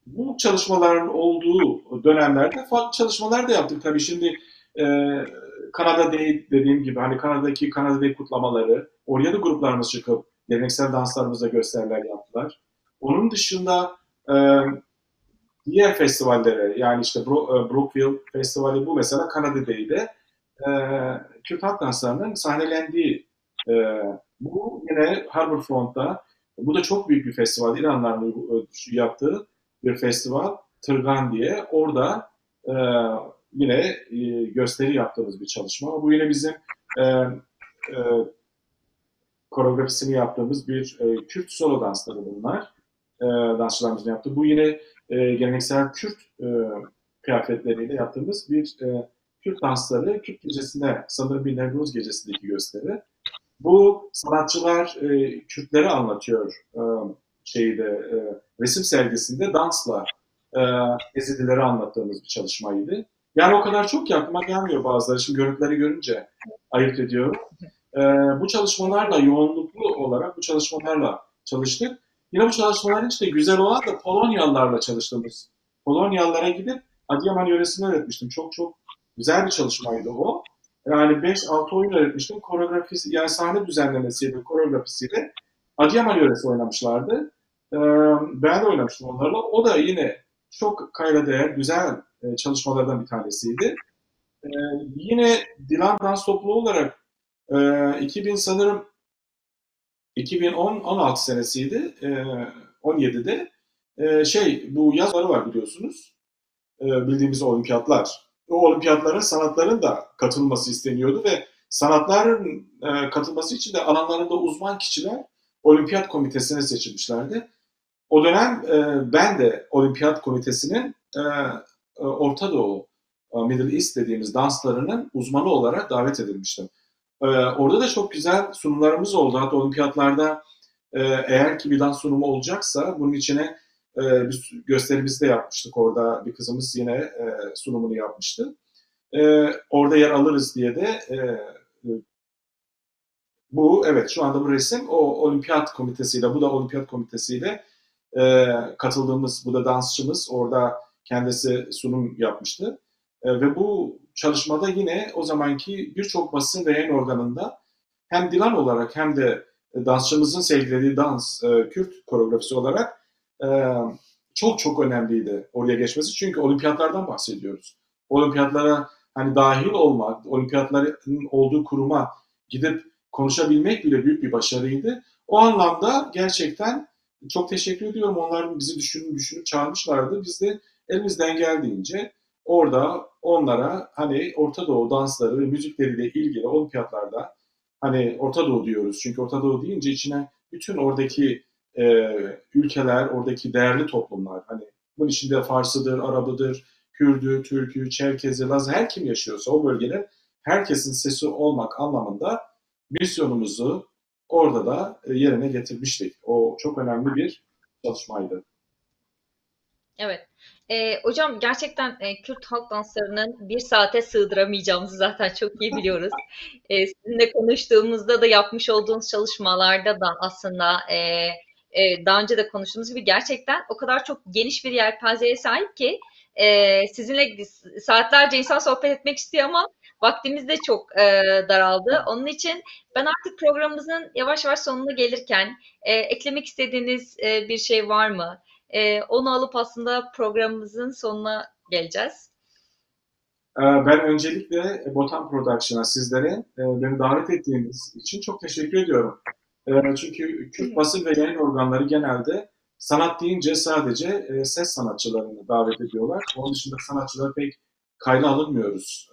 Bu çalışmaların olduğu dönemlerde farklı çalışmalar da yaptık. Tabii şimdi Kanada Day dediğim gibi hani Kanada'daki Kanada Day kutlamaları, oraya da gruplarımız çıkıp geleneksel danslarımızda gösteriler yaptılar. Onun dışında diğer festivallere yani işte Brookville Festivali bu mesela Kanada Day'de Kürt halk danslarının sahnelendiği bu yine Harbourfront'ta bu da çok büyük bir festival. İranlıların yaptığı bir festival Tırgan diye. Orada yine gösteri yaptığımız bir çalışma. Bu yine bizim koreografisini yaptığımız bir Kürt solo dansları bunlar. dansçılarımızın yaptığı. Bu yine geleneksel Kürt kıyafetleriyle yaptığımız bir Kürt dansları, Kürt gecesinde, sanırım bir Nevruz gecesindeki gösteri. Bu sanatçılar Kürtleri anlatıyor resim sergisinde dansla e, ezidileri anlattığımız bir çalışmaydı. Yani o kadar çok ki aklıma gelmiyor bazıları. Şimdi görüntüleri görünce ayırt ediyorum. E, Bu çalışmalarla yoğunluklu olarak bu çalışmalarla çalıştık. Yine bu çalışmaların işte güzel olan da Polonyalılarla çalıştığımız. Polonyalılara gidip Adıyaman yöresini öğretmiştim. Çok çok güzel bir çalışmaydı o. Yani 5-6 oyun öğretmiştim. Koreografisi, yani sahne düzenlemesiyle, koreografisiyle Adıyaman yöresi oynamışlardı. Ben de oynamıştım onlarla. O da yine çok kayda değer, güzel çalışmalardan bir tanesiydi. Ee, Yine Dilan Dans Topluluğu olarak 2000 sanırım 2010-16 senesiydi. 17'de bu yazları var biliyorsunuz. Bildiğimiz olimpiyatlar. O olimpiyatlara sanatların da katılması isteniyordu ve sanatların katılması için de alanlarında uzman kişiler olimpiyat komitesine seçilmişlerdi. O dönem ben de olimpiyat komitesinin Orta Doğu, Middle East dediğimiz danslarının uzmanı olarak davet edilmiştim. Orada da çok güzel sunumlarımız oldu. Hatta olimpiyatlarda eğer ki bir dans sunumu olacaksa bunun içine bir gösterimizi de yapmıştık. Orada bir kızımız yine sunumunu yapmıştı. Orada yer alırız diye de evet şu anda bu resim o olimpiyat komitesiyle, bu da olimpiyat komitesiyle katıldığımız, bu da dansçımız orada kendisi sunum yapmıştı. Ve bu çalışmada yine o zamanki birçok basın ve yayın organında hem Dilan olarak hem de dansçımızın sergilediği dans, Kürt koreografisi olarak e, çok çok önemliydi oraya geçmesi. Çünkü olimpiyatlardan bahsediyoruz. Olimpiyatlara hani dahil olmak, olimpiyatların olduğu kuruma gidip konuşabilmek bile büyük bir başarıydı. O anlamda gerçekten çok teşekkür ediyorum. Onlar bizi düşünüp çağırmışlardı. Biz de elimizden geldiğince orada onlara hani Orta Doğu dansları ve müzikleriyle ilgili olimpiyatlarda hani Orta Doğu diyoruz. Çünkü Orta Doğu deyince içine bütün oradaki ülkeler, oradaki değerli toplumlar hani bunun içinde Farsıdır, Arabıdır, Kürdü, Türkü, Çerkezi, Lazı her kim yaşıyorsa o bölgeler herkesin sesi olmak anlamında misyonumuzu orada da yerine getirmiştik. O çok önemli bir çalışmaydı. Evet. Hocam gerçekten Kürt halk danslarının bir saate sığdıramayacağımızı zaten çok iyi biliyoruz. Sizinle konuştuğumuzda da yapmış olduğunuz çalışmalarda da aslında daha önce de konuştuğumuz gibi gerçekten o kadar çok geniş bir yelpazeye sahip ki sizinle saatlerce insan sohbet etmek istiyor ama vaktimiz de çok daraldı. Onun için ben artık programımızın yavaş yavaş sonuna gelirken eklemek istediğiniz bir şey var mı? Onu alıp aslında programımızın sonuna geleceğiz. Ben öncelikle Botan Production'a sizlere beni davet ettiğiniz için çok teşekkür ediyorum. Çünkü Kürt basın ve yayın organları genelde sanat deyince sadece ses sanatçılarını davet ediyorlar. Onun dışında sanatçıları pek kayda alınmıyoruz.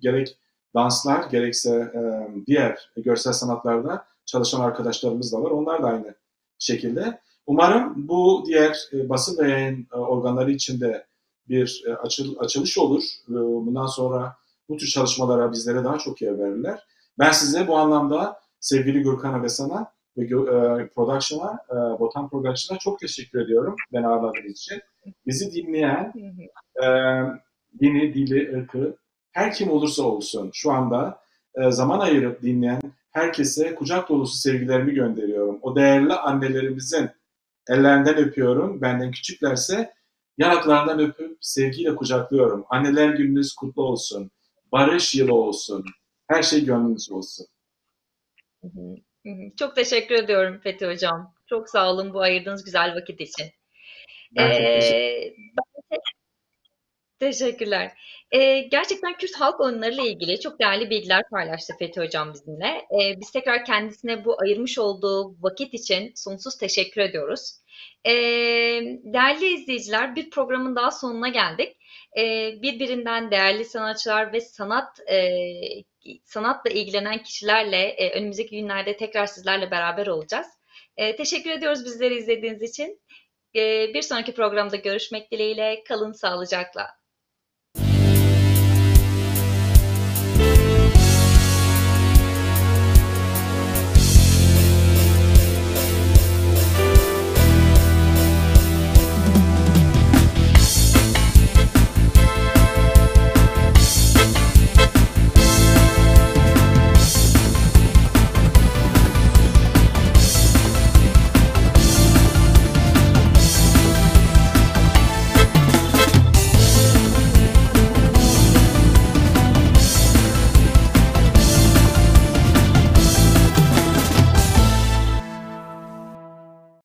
Gerek danslar gerekse diğer görsel sanatlarda çalışan arkadaşlarımız da var. Onlar da aynı şekilde. Umarım bu diğer basın ve yayın organları için de bir açılış olur. Bundan sonra bu tür çalışmalara bizlere daha çok yer verirler. Ben size bu anlamda sevgili Gürkan'a ve sana ve Production'a, Botan Production'a çok teşekkür ediyorum beni ağırladığınız için. Bizi dinleyen e, dini, dili, ırkı her kim olursa olsun şu anda zaman ayırıp dinleyen herkese kucak dolusu sevgilerimi gönderiyorum. O değerli annelerimizin ellerinden öpüyorum. Benden küçüklerse yanaklarından öpüp sevgiyle kucaklıyorum. Anneler gününüz kutlu olsun. Barış yılı olsun. Her şey gönlünüzce olsun. Çok teşekkür ediyorum Fethi Hocam. Çok sağ olun bu ayırdığınız güzel vakit için. Ben çok teşekkür Ee, Teşekkürler. Gerçekten Kürt halk oyunlarıyla ilgili çok değerli bilgiler paylaştı Fethi Hocam bizimle. Biz tekrar kendisine bu ayırmış olduğu vakit için sonsuz teşekkür ediyoruz. Ee, Değerli izleyiciler, bir programın daha sonuna geldik. Birbirinden değerli sanatçılar ve sanatla ilgilenen kişilerle önümüzdeki günlerde tekrar sizlerle beraber olacağız. Teşekkür ediyoruz bizleri izlediğiniz için. Bir sonraki programda görüşmek dileğiyle. Kalın sağlıcakla.